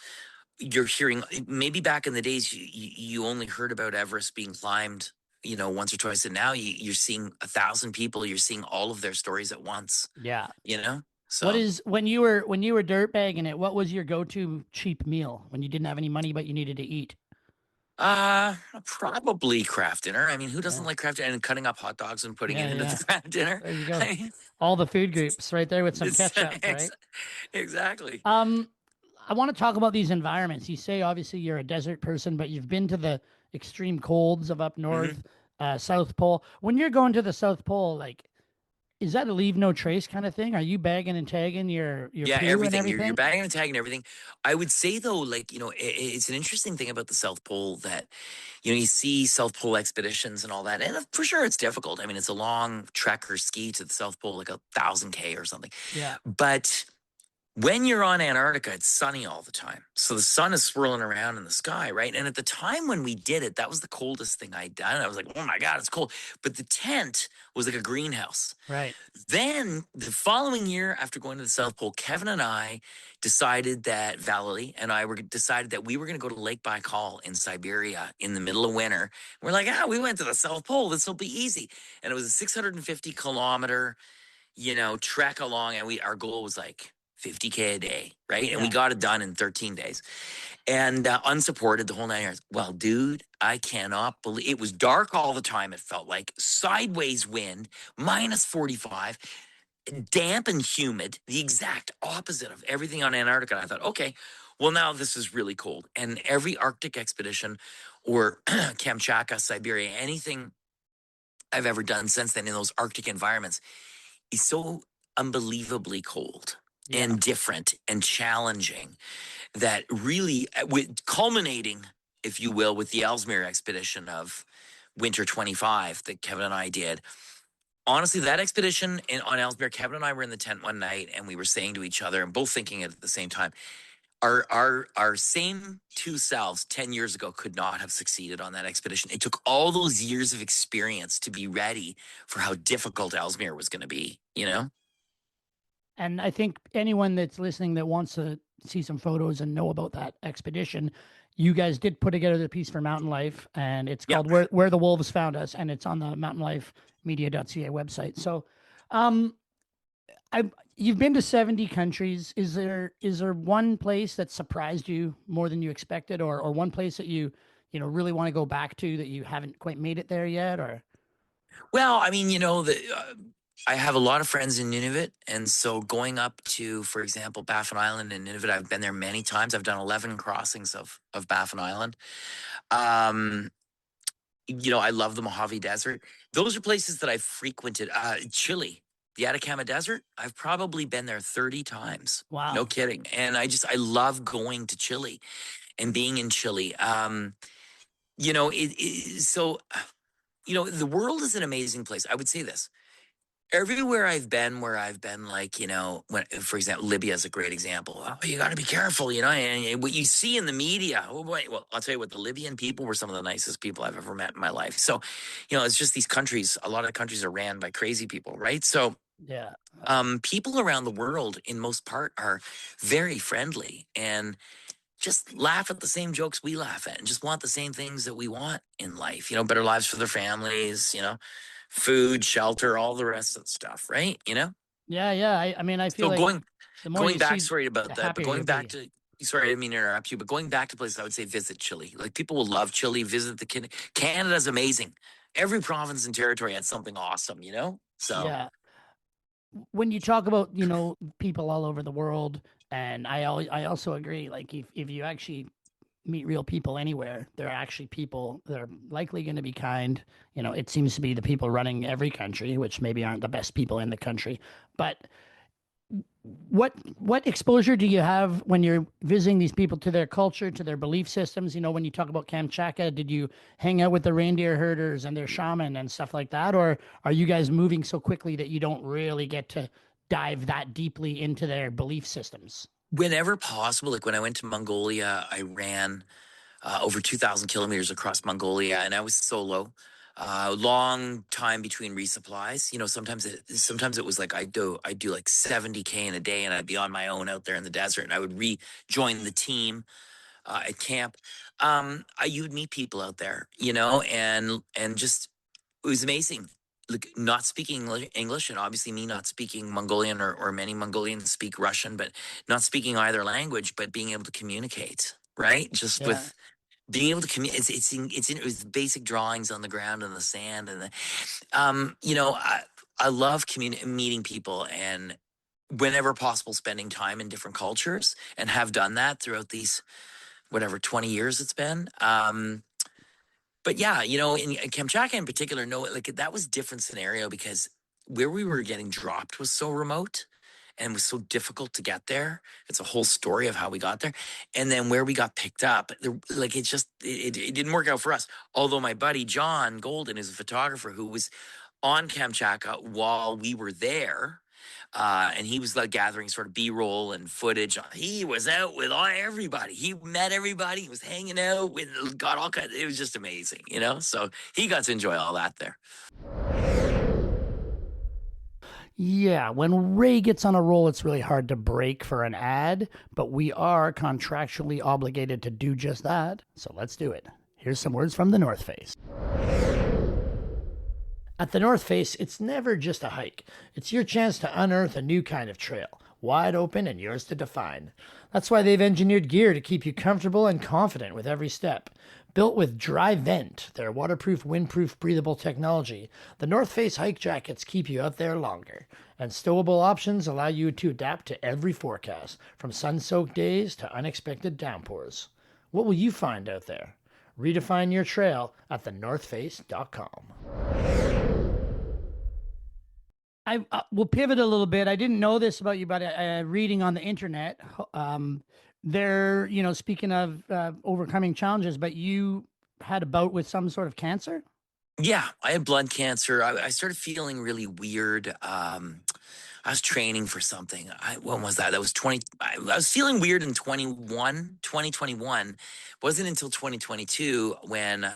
you're hearing, maybe back in the days you only heard about Everest being climbed, once or twice, and now you're seeing 1,000 people. You're seeing all of their stories at once. Yeah. You know, What so is when you were dirtbagging it, what was your go-to cheap meal when you didn't have any money but you needed to eat? probably craft dinner. I mean, who doesn't Yeah. like craft dinner, and cutting up hot dogs and putting it Yeah, into yeah. the craft dinner? There you go. I mean, All the food groups right there with some it's ketchup, right? exactly. Um, I want to talk about these environments. You say obviously you're a desert person, but you've been to the extreme colds of up Mhm. north, South Pole. When you're going to the South Pole, like, is that a leave no trace kind of thing? Are you bagging and tagging your Yeah, poo and everything. You're everything? bagging and tagging everything. I would say though, like, it's an interesting thing about the South Pole that, you see South Pole expeditions and all that, and for sure it's difficult. I mean, it's a long trek or ski to the South Pole, like 1,000 k or something. Yeah, But when you're on Antarctica, it's sunny all the time, so the sun is swirling around in the sky, right? And at the time when we did it, that was the coldest thing I'd done. I was like, oh my god, it's cold. But the tent was like a greenhouse. right. Then the following year, after going to the South Pole, Kevin and I decided that Valerie and I were decided that we were going to go to Lake Baikal in Siberia in the middle of winter. We're like, we went to the South Pole. This will be easy. And it was a 650 kilometer, trek along, and our goal was like 50K a day, right? And we Yeah, got it done in 13 days, and unsupported the whole 9 years. Well, dude, I cannot believe it was dark all the time. It felt like sideways wind, minus 45, damp and humid, the exact opposite of everything on Antarctica. I thought, okay, well, now this is really cold. And every Arctic expedition or Kamchatka, Siberia, anything I've ever done since then in those Arctic environments is so unbelievably cold yeah. and different and challenging that really, with culminating, if you will, with the Ellesmere expedition of winter 25 that Kevin and I did. Honestly, that expedition on Ellesmere, Kevin and I were in the tent one night and we were saying to each other and both thinking it at the same time, our same two selves 10 years ago could not have succeeded on that expedition. It took all those years of experience to be ready for how difficult Ellesmere was going to be, you know? And I think anyone that's listening that wants to see some photos and know about that expedition, you guys did put together the piece for Mountain Life, and it's Yeah. called Where the Wolves Found Us, and it's on the mountainlifemedia.ca website. So, um, I you've been to 70 countries. Is there one place that surprised you more than you expected, or one place that you really want to go back to that you haven't quite made it there yet, or? Well, I mean, I have a lot of friends in Nunavut, and so going up to, for example, Baffin Island in Nunavut, I've been there many times. I've done 11 crossings of Baffin Island. Um, I love the Mojave Desert. Those are places that I've frequented. Chile, the Atacama Desert, I've probably been there 30 times. No Wow. kidding. And I love going to Chile and being in Chile. The world is an amazing place. I would say this. Everywhere I've been, where I've been, like, when, for example, Libya is a great example. Oh, you got to be careful, and what you see in the media. Oh boy, well, I'll tell you what, the Libyan people were some of the nicest people I've ever met in my life. So, it's just these countries. A lot of countries are ran by crazy people, right? So, Yeah. people around the world, in most part, are very friendly and just laugh at the same jokes we laugh at and just want the same things that we want in life, better lives for their families, food, shelter, all the rest of the stuff, right? Yeah, yeah. I mean, I feel So like going the more going you back, see, sorry the about that, but happier going you'll back be. to, sorry, I didn't mean to interrupt you, but going back to places, I would say visit Chile. Like, people will love Chile, visit Canada's amazing. Every province and territory had something awesome. So Yeah. When you talk about, people all over the world, and I also agree, like if you actually meet real people anywhere, they're actually people that are likely going to be kind. It seems to be the people running every country, which maybe aren't the best people in the country, but what exposure do you have when you're visiting these people to their culture, to their belief systems? When you talk about Kamchatka, did you hang out with the reindeer herders and their shaman and stuff like that, or are you guys moving so quickly that you don't really get to dive that deeply into their belief systems? whenever possible, like when I went to Mongolia, I ran over 2,000 kilometers across Mongolia, and I was solo. Long time between resupplies. Sometimes it was like I do like 70K in a day, and I'd be on my own out there in the desert, and I would rejoin the team at camp. You would meet people out there, and just, it was amazing. Like, not speaking English, and obviously me not speaking Mongolian, or many Mongolians speak Russian, but not speaking either language, but being able to communicate, right? Just Yeah. with being able to communicate. It's with basic drawings on the ground and the sand, and I love meeting people, and whenever possible, spending time in different cultures, and have done that throughout these whatever 20 years it's been. But yeah, in Kamchatka in particular, no, like, that was a different scenario, because where we were getting dropped was so remote and was so difficult to get there. It's a whole story of how we got there. And then where we got picked up, like, it didn't work out for us. Although my buddy John Golden is a photographer who was on Kamchatka while we were there. And he was like gathering sort of B-roll and footage. He was out with everybody. He met everybody. He was hanging out with, got all kinds. It was just amazing. So he got to enjoy all that there. Yeah, when Ray gets on a roll, it's really hard to break for an ad, but we are contractually obligated to do just that. So let's do it. Here's some words from the North Face. At the North Face, it's never just a hike. It's your chance to unearth a new kind of trail, wide open and yours to define. That's why they've engineered gear to keep you comfortable and confident with every step. Built with Dry Vent, their waterproof, windproof, breathable technology, the North Face hike jackets keep you out there longer. And stowable options allow you to adapt to every forecast, from sun-soaked days to unexpected downpours. What will you find out there? Redefine your trail at thenorthface.com. I will pivot a little bit. I didn't know this about you, but reading on the internet, they're, speaking of overcoming challenges, but you had a bout with some sort of cancer? Yeah, I had blood cancer. I started feeling really weird. I was training for something. When was that? That was 20. I was feeling weird in 2021. Wasn't until 2022 when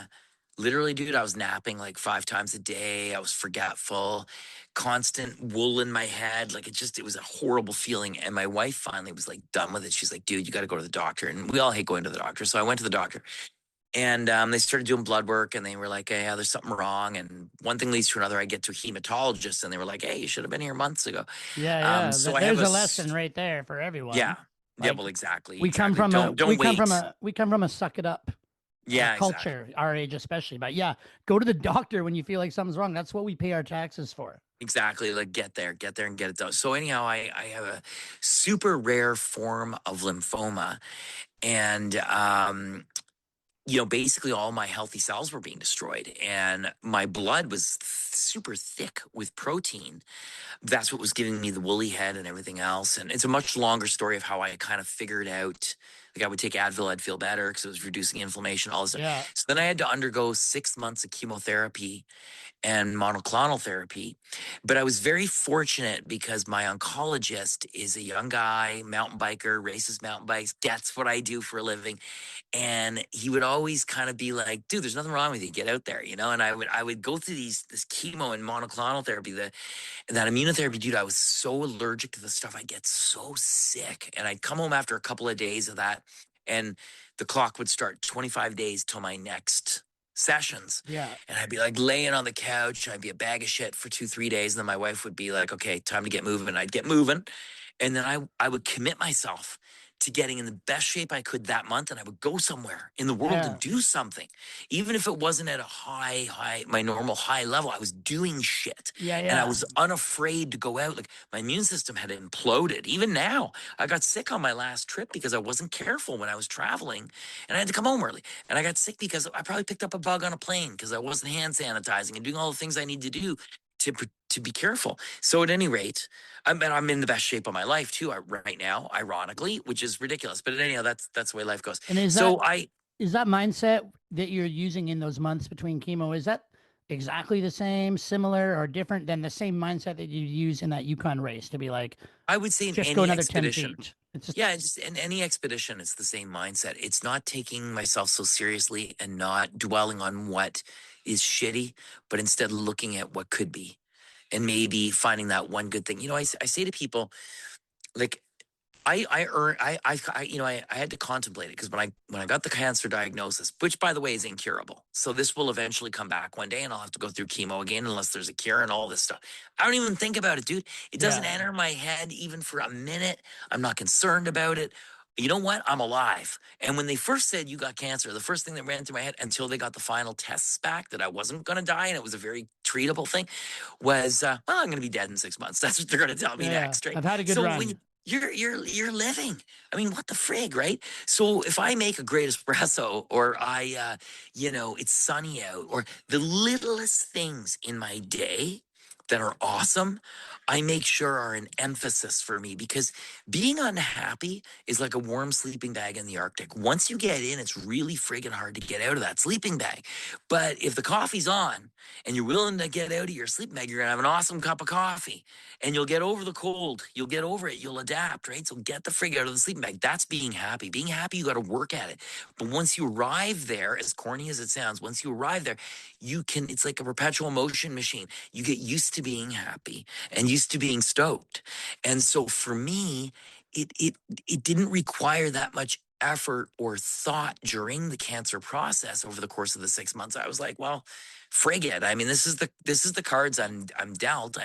Literally, dude, I was napping like 5 times a day. I was forgetful, constant wool in my head. Like it was a horrible feeling. And my wife finally was like done with it. She's like, dude, you got to go to the doctor. And we all hate going to the doctor. So I went to the doctor and they started doing blood work and they were like, hey, yeah, there's something wrong. And one thing leads to another. I get to a hematologist and they were like, hey, you should have been here months ago. Yeah, yeah. So I have There's a lesson right there for yeah. everyone. Yeah, Like well, exactly. we come Exactly. from a Don't wait. we come from a suck it up Yeah, exactly. culture, our age especially. But yeah, go to the doctor when you feel like something's wrong. That's what we pay our taxes for. Exactly. Like get there and get it done. So anyhow, I have a super rare form of lymphoma. And basically all my healthy cells were being destroyed. And my blood was super thick with protein. That's what was giving me the woolly head and everything else. And it's a much longer story of how I kind of figured out, like I would take Advil, I'd feel better because it was reducing inflammation, all this stuff. Yeah. So then I had to undergo 6 months of chemotherapy and monoclonal therapy. But I was very fortunate because my oncologist is a young guy, mountain biker, races mountain bikes, gets what I do for a living. And he would always kind of be like, dude, there's nothing wrong with you. Get out there, And I would go through this chemo and monoclonal therapy, that immunotherapy, dude. I was so allergic to the stuff. I get so sick. And I'd come home after a couple of days of that, and the clock would start 25 days till my next sessions. Yeah. And I'd be like laying on the couch. I'd be a bag of shit for 2, 3 days. And then my wife would be like, okay, time to get moving. And I'd get moving. And then I would commit myself to getting in the best shape I could that month. And I would go somewhere in the world and Yeah. do something. Even if it wasn't at a my normal high level, I was doing shit. Yeah, And I yeah. was unafraid to go out. Like my immune system had imploded. Even now, I got sick on my last trip because I wasn't careful when I was traveling and I had to come home early. And I got sick because I probably picked up a bug on a plane because I wasn't hand sanitizing and doing all the things I need to do to be careful. So at any rate, I'm in the best shape of my life too right now, ironically, which is ridiculous. But anyhow, that's the way life goes. And So is that mindset that you're using in those months between chemo, is that exactly the same, similar, or different than the same mindset that you use in that Yukon race to be like, I would say in just go any another 10 expedition. feet? It's just, Yeah, just in any expedition, it's the same mindset. It's not taking myself so seriously and not dwelling on what is shitty, but instead looking at what could be and maybe finding that one good thing. I say to people, like, I had to contemplate it because when I got the cancer diagnosis, which by the way is incurable, so this will eventually come back one day, and I'll have to go through chemo again unless there's a cure and all this stuff. I don't even think about it, dude. It doesn't yeah. enter my head even for a minute. I'm not concerned about it. You know what? I'm alive. And when they first said you got cancer, the first thing that ran through my head until they got the final tests back that I wasn't going to die and it was a very treatable thing was, well, I'm going to be dead in 6 months. That's what they're going to tell me Yeah, yeah. next, right? I've had a good So when run. you're living. I mean, what the frig, right? So if I make a great espresso or it's sunny out or the littlest things in my day that are awesome, I make sure are an emphasis for me because being unhappy is like a warm sleeping bag in the Arctic. Once you get in, it's really friggin' hard to get out of that sleeping bag. But if the coffee's on and you're willing to get out of your sleeping bag, you're gonna have an awesome cup of coffee and you'll get over the cold. You'll get over it. You'll adapt, right? So get the frig out of the sleeping bag. That's being happy. Being happy, you got to work at it. But once you arrive there, as corny as it sounds, once you arrive there, it's like a perpetual motion machine. You get used to being happy and used to being stoked. And so for me, it didn't require that much effort or thought during the cancer process over the course of the 6 months. I was like, well, frig it. I mean, this is the cards I'm dealt.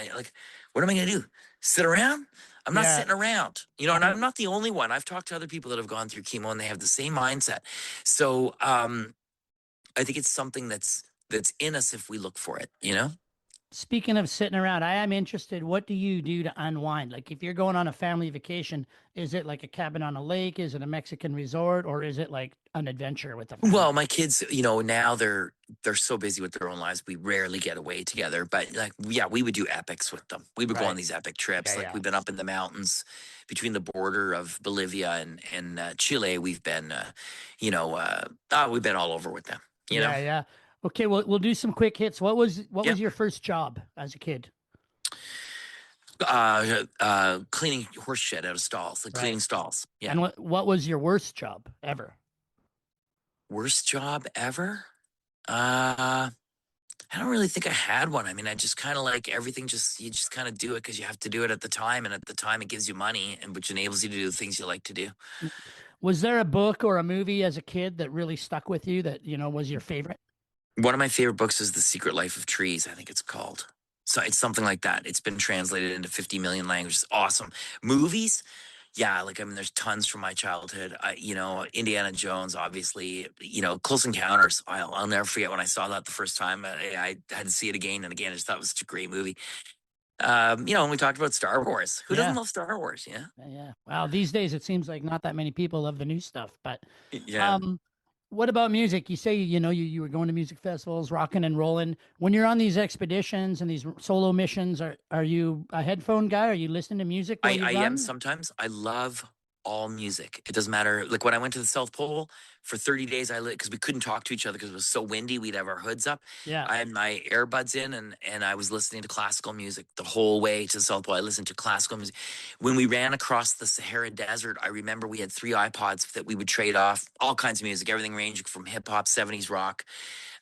What am I going to do? Sit around? I'm not Yeah. sitting around, and I'm not the only one. I've talked to other people that have gone through chemo and they have the same mindset. So I think it's something that's in us if we look for it. Speaking of sitting around, I am interested. What do you do to unwind? Like, if you're going on a family vacation, is it like a cabin on a lake? Is it a Mexican resort? Or is it like an adventure with the family? Well, my kids, now they're so busy with their own lives. We rarely get away together. But yeah, we would do epics with them. We would go on Right. these epic trips. Yeah, Like yeah. we've been up in the mountains between the border of Bolivia and Chile. We've been, we've been all over with them. Yeah, yeah. Okay, well, we'll do some quick hits. What was Yep. your first job as a kid? Cleaning horse shit out of stalls, like Right. cleaning stalls. Yeah. And what was your worst job ever? Worst job ever? Uh, I don't really think I had one. I mean, I just kind of like everything. Just you just kind of do it because you have to do it at the time, and at the time it gives you money, and which enables you to do the things you like to do. Was there a book or a movie as a kid that really stuck with you that, was your favorite? One of my favorite books is The Secret Life of Trees, I think it's called. So it's something like that. It's been translated into 50 million languages. Awesome. Movies? Yeah, like I mean, there's tons from my childhood. Indiana Jones, obviously. Close Encounters. I'll never forget when I saw that the first time. I had to see it again and again. I just thought it was such a great movie. And we talked about Star Wars. Who doesn't Yeah. love Star Wars? Yeah, Yeah. Wow. These days, it seems like not that many people love the new stuff. But yeah. um, what about music? You say, you were going to music festivals, rocking and rolling. When you're on these expeditions and these solo missions, are you a headphone guy? Are you listening to music while you I am run? sometimes. I love all music. It doesn't matter. Like when I went to the South Pole for 30 days, I lit because we couldn't talk to each other because it was so windy. We'd have our hoods up. Yeah. I had my earbuds in and I was listening to classical music the whole way to the South Pole. I listened to classical music. When we ran across the Sahara Desert, I remember we had 3 iPods that we would trade off, all kinds of music, everything ranging from hip hop, 70s rock,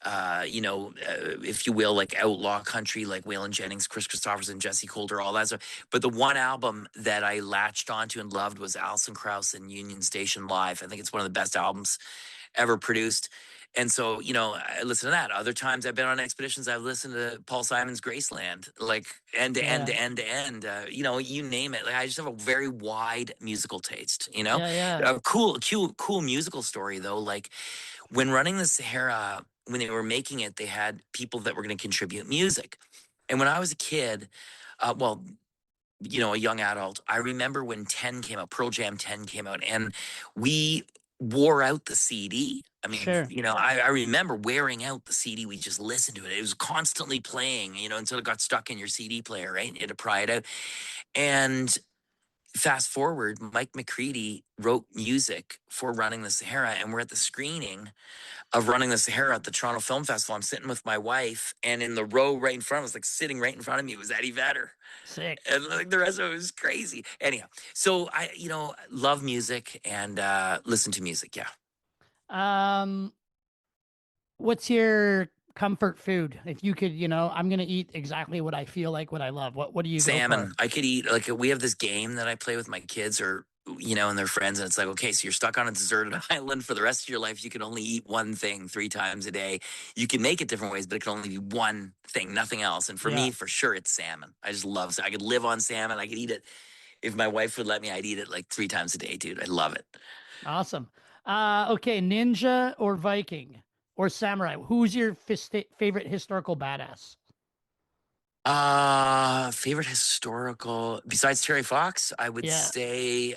if you will, like outlaw country, like Waylon Jennings, Chris Christopherson, Jesse Coulter, all that stuff. But the one album that I latched onto and loved was Alison Krauss and Union Station Live. I think it's one of the best albums ever produced. And so, I listen to that. Other times I've been on expeditions, I've listened to Paul Simon's Graceland, like end to end Yeah. to end to end. You name it. Like I just have a very wide musical taste. Yeah. Yeah. A cool musical story though. Like when running the Sahara, when they were making it, they had people that were going to contribute music. And when I was a kid, a young adult, I remember when 10 came out, Pearl Jam 10 came out, and we wore out the CD. I mean, Sure. I remember wearing out the CD. We just listened to it. It was constantly playing, until it got stuck in your CD player, right? You had to pry it out. And fast forward, Mike McCready wrote music for Running the Sahara, and we're at the screening of Running the Sahara at the Toronto Film Festival. I'm sitting with my wife, and in the row right in front, was like sitting right in front of me was Eddie Vedder, Sick. and like the rest of it was crazy. Anyhow, so I, love music and listen to music. Yeah, Um, what's your comfort food? If you could, I'm gonna eat exactly what I feel like, what I love. What do you go for? salmon. I could eat like we have this game that I play with my kids or and their friends, and it's like, okay, so you're stuck on a deserted island for the rest of your life. You can only eat one thing 3 times a day. You can make it different ways, but it can only be one thing, nothing else. And for Yeah. me, for sure, it's salmon. I just love. I could live on salmon. I could eat it if my wife would let me. I'd eat it like 3 times a day, dude. I love it. Awesome. Okay, ninja or Viking or samurai? Who's your favorite historical badass? Favorite historical besides Terry Fox, I would Yeah. say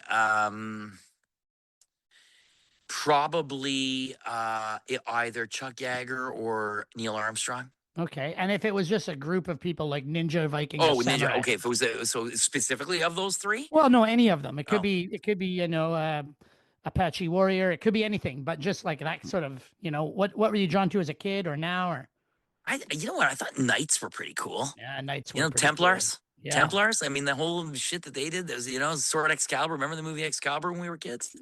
probably either Chuck Yeager or Neil Armstrong. Okay. And if it was just a group of people like ninja, Viking, or Oh, Ninja. samurai? Okay, if it was so specifically of those three. Well, no, any of them. It could Oh, be, Apache warrior. It could be anything, but just like that sort of, what were you drawn to as a kid or now? Or you know what? I thought Knights were pretty cool. yeah, knights were pretty cool. Templars. Yeah. Templars. I mean, the whole shit that they did. Those, Sword Excalibur. Remember the movie Excalibur when we were kids?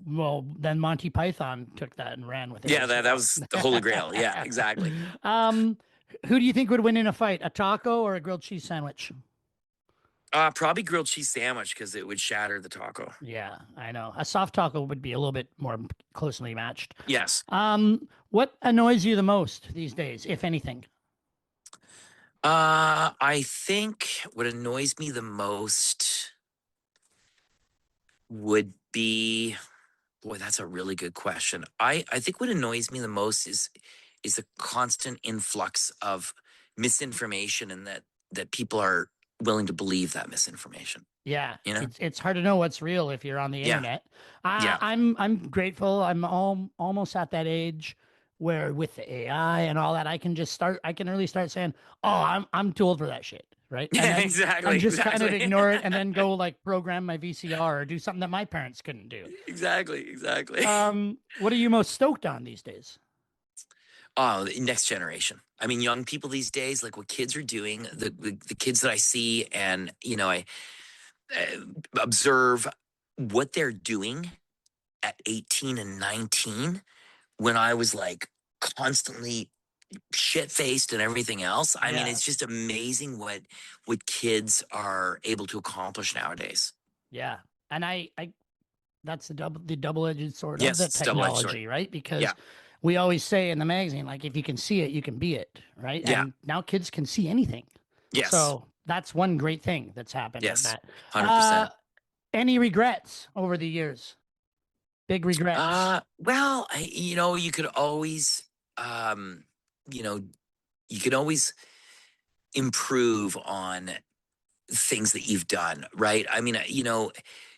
Well, then Monty Python took that and ran with it Yeah, as that well. was the Holy Grail. Yeah, exactly. um, who do you think would win in a fight, a taco or a grilled cheese sandwich? Probably grilled cheese sandwich because it would shatter the taco. Yeah, I know. A soft taco would be a little bit more closely matched. Yes. What annoys you the most these days, if anything? I think what annoys me the most would be, boy, that's a really good question. I think what annoys me the most is the constant influx of misinformation and that people are willing to believe that misinformation. Yeah, You know? it's hard to know what's real if you're on the Yeah. internet. Yeah. I'm grateful. I'm almost at that age where with the AI and all that, I can really start saying, "Oh, I'm too old for that shit," right? And Yeah, then exactly. and just kind of Exactly. ignore it and then go like program my VCR or do something that my parents couldn't do. Exactly. Exactly. What are you most stoked on these days? Oh, the next generation. I mean, young people these days, like what kids are doing, the kids that I see, and I observe what they're doing at 18 and 19 when I was like constantly shit faced and everything else. I mean, Yeah. it's just amazing what kids are able to accomplish nowadays. Yeah. And I that's the double-edged sword of Yes, the it's a double edged sword. technology, right? Yeah. Because we always say in the magazine, like, if you can see it, you can be it, right? Yeah. And now kids can see anything. Yes. So that's one great thing that's happened in Yes. that. Uh, 100%. any regrets over the years? Big regrets. Well, you could always, um, you know, you can always improve on things that you've done, right? I mean,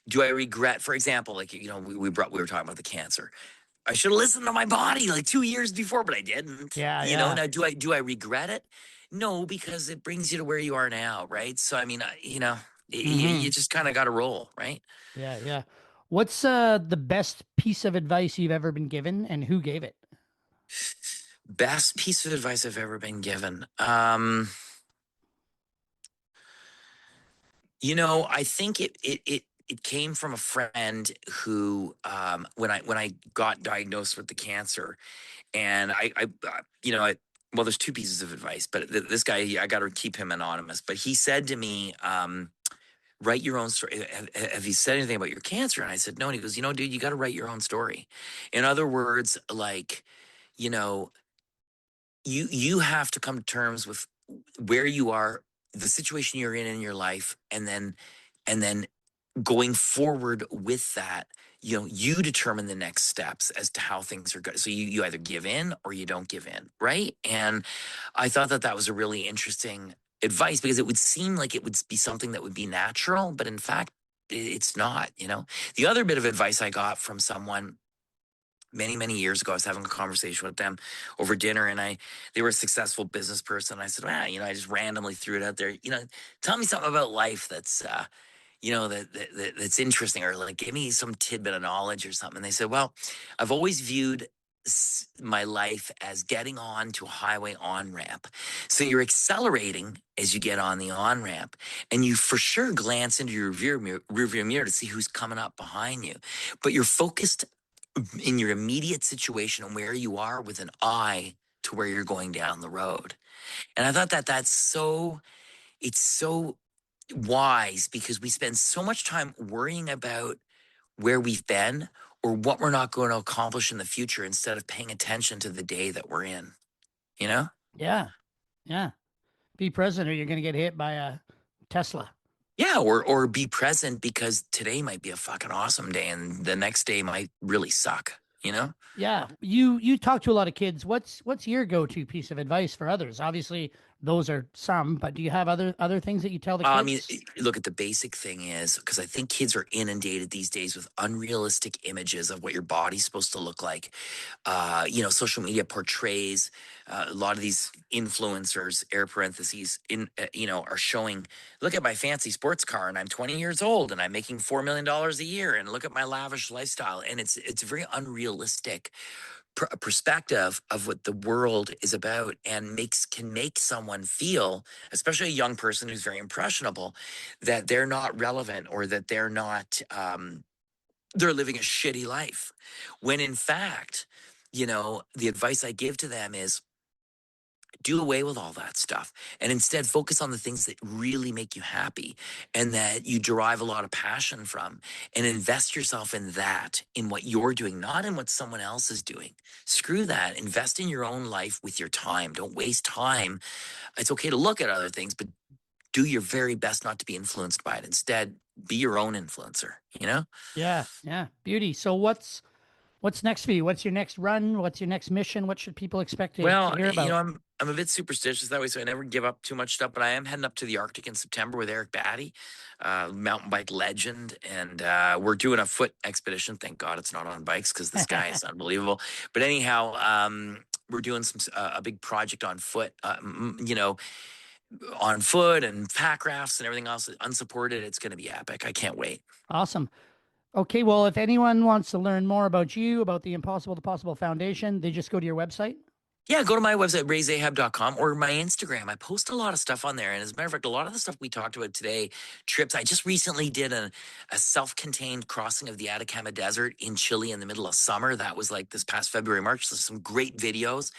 do I regret, for example, like, we were talking about the cancer. I should have listened to my body like 2 years before, but I didn't. Yeah, yeah. Now do I regret it? No, because it brings you to where you are now, right? So I mean, you Mm-hmm. just kind of got to roll, right? Yeah, yeah. What's the best piece of advice you've ever been given, and who gave it? Best piece of advice I've ever been given. I think it came from a friend who, when I got diagnosed with the cancer, and well, there's two pieces of advice, but this guy, I got to keep him anonymous. But he said to me, write your own story. Have you said anything about your cancer? And I said, no. And he goes, dude, you got to write your own story. In other words, like, you know, you have to come to terms with where you are, the situation you're in your life, and then going forward with that, you determine the next steps as to how things are going. So you either give in or you don't give in, right? And I thought that was a really interesting advice, because it would seem like it would be something that would be natural, but in fact, it's not. The other bit of advice I got from someone many, many years ago, I was having a conversation with them over dinner, and they were a successful business person. I said, I just randomly threw it out there. Tell me something about life that's interesting, or like give me some tidbit of knowledge or something. And they said, well, I've always viewed my life as getting on to a highway on ramp. So you're accelerating as you get on the on ramp, and you for sure glance into your rearview mirror to see who's coming up behind you, but you're focused in your immediate situation and where you are with an eye to where you're going down the road. And I thought it's so wise, because we spend so much time worrying about where we've been or what we're not going to accomplish in the future, instead of paying attention to the day that we're in, you know? Yeah, yeah. Be present, or you're going to get hit by a Tesla. Yeah, or be present, because today might be a fucking awesome day and the next day might really suck. Yeah, you talk to a lot of kids. What's your go-to piece of advice for others? Obviously, those are some, but do you have other things that you tell the I mean, kids? look, at the basic thing is, because I think kids are inundated these days with unrealistic images of what your body's supposed to look like. Social media portrays a lot of these influencers, air parentheses, are showing, look at my fancy sports car and I'm 20 years old and I'm making $4 million a year, and look at my lavish lifestyle. And it's a very unrealistic perspective of what the world is about, and can make someone feel, especially a young person who's very impressionable, that they're not relevant, or that they're living a shitty life, when in fact, the advice I give to them is, do away with all that stuff and instead focus on the things that really make you happy and that you derive a lot of passion from, and invest yourself in that, in what you're doing, not in what someone else is doing. Screw that. Invest in your own life with your time. Don't waste time. It's okay to look at other things, but do your very best not to be influenced by it. Instead, be your own influencer. Yeah, yeah. Beauty. So what's next for you? What's your next run? What's your next mission? What should people expect to Well, hear about? I'm a bit superstitious that way, so I never give up too much stuff. But I am heading up to the Arctic in September with Eric Batty, mountain bike legend, and we're doing a foot expedition. Thank God it's not on bikes, because this guy is unbelievable. But anyhow, we're doing a big project on foot. On foot and pack rafts and everything else, unsupported. It's going to be epic. I can't wait. Awesome. Okay, well, if anyone wants to learn more about you, about the Impossible to Possible Foundation, they just go to your website. Yeah, go to my website, rayzahab.com, or my Instagram. I post a lot of stuff on there. And as a matter of fact, a lot of the stuff we talked about today, trips, I just recently did a self-contained crossing of the Atacama Desert in Chile in the middle of summer. That was like this past February, March. So some great videos.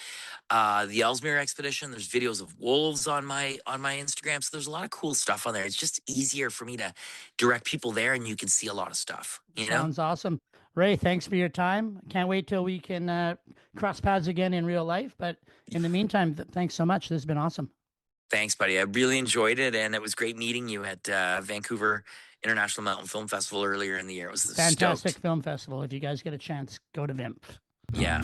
The Ellesmere expedition, there's videos of wolves on my Instagram. So there's a lot of cool stuff on there. It's just easier for me to direct people there, and you can see a lot of stuff, you know? Sounds awesome. Ray, thanks for your time. Can't wait till we can cross paths again in real life. But in the meantime, thanks so much. This has been awesome. Thanks, buddy. I really enjoyed it, and it was great meeting you at Vancouver International Mountain Film Festival earlier in the year. It was Fantastic stoked. film festival. If you guys get a chance, go to VIMP. Yeah.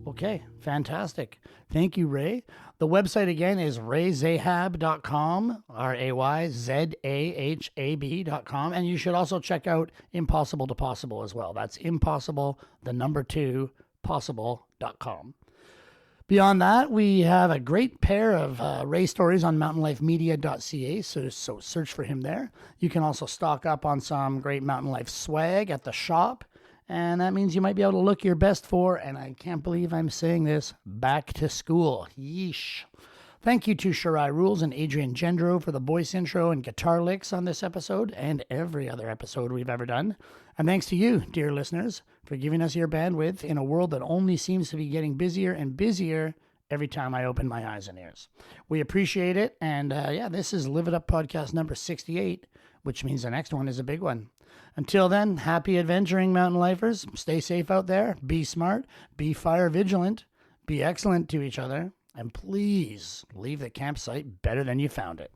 Okay, fantastic. Thank you, Ray. The website again is rayzahab.com, RAYZAHAB.com. And you should also check out Impossible to Possible as well. That's impossible, the number 2, possible.com. Beyond that, we have a great pair of Ray stories on mountainlifemedia.ca, so search for him there. You can also stock up on some great Mountain Life swag at the shop, and that means you might be able to look your best for, and I can't believe I'm saying this, back to school. Yeesh. Thank you to Shirai Rules and Adrian Gendro for the voice intro and guitar licks on this episode and every other episode we've ever done. And thanks to you, dear listeners, for giving us your bandwidth in a world that only seems to be getting busier and busier every time I open my eyes and ears. We appreciate it. And this is Live It Up podcast number 68, which means the next one is a big one. Until then, happy adventuring, mountain lifers. Stay safe out there. Be smart. Be fire vigilant. Be excellent to each other. And please leave the campsite better than you found it.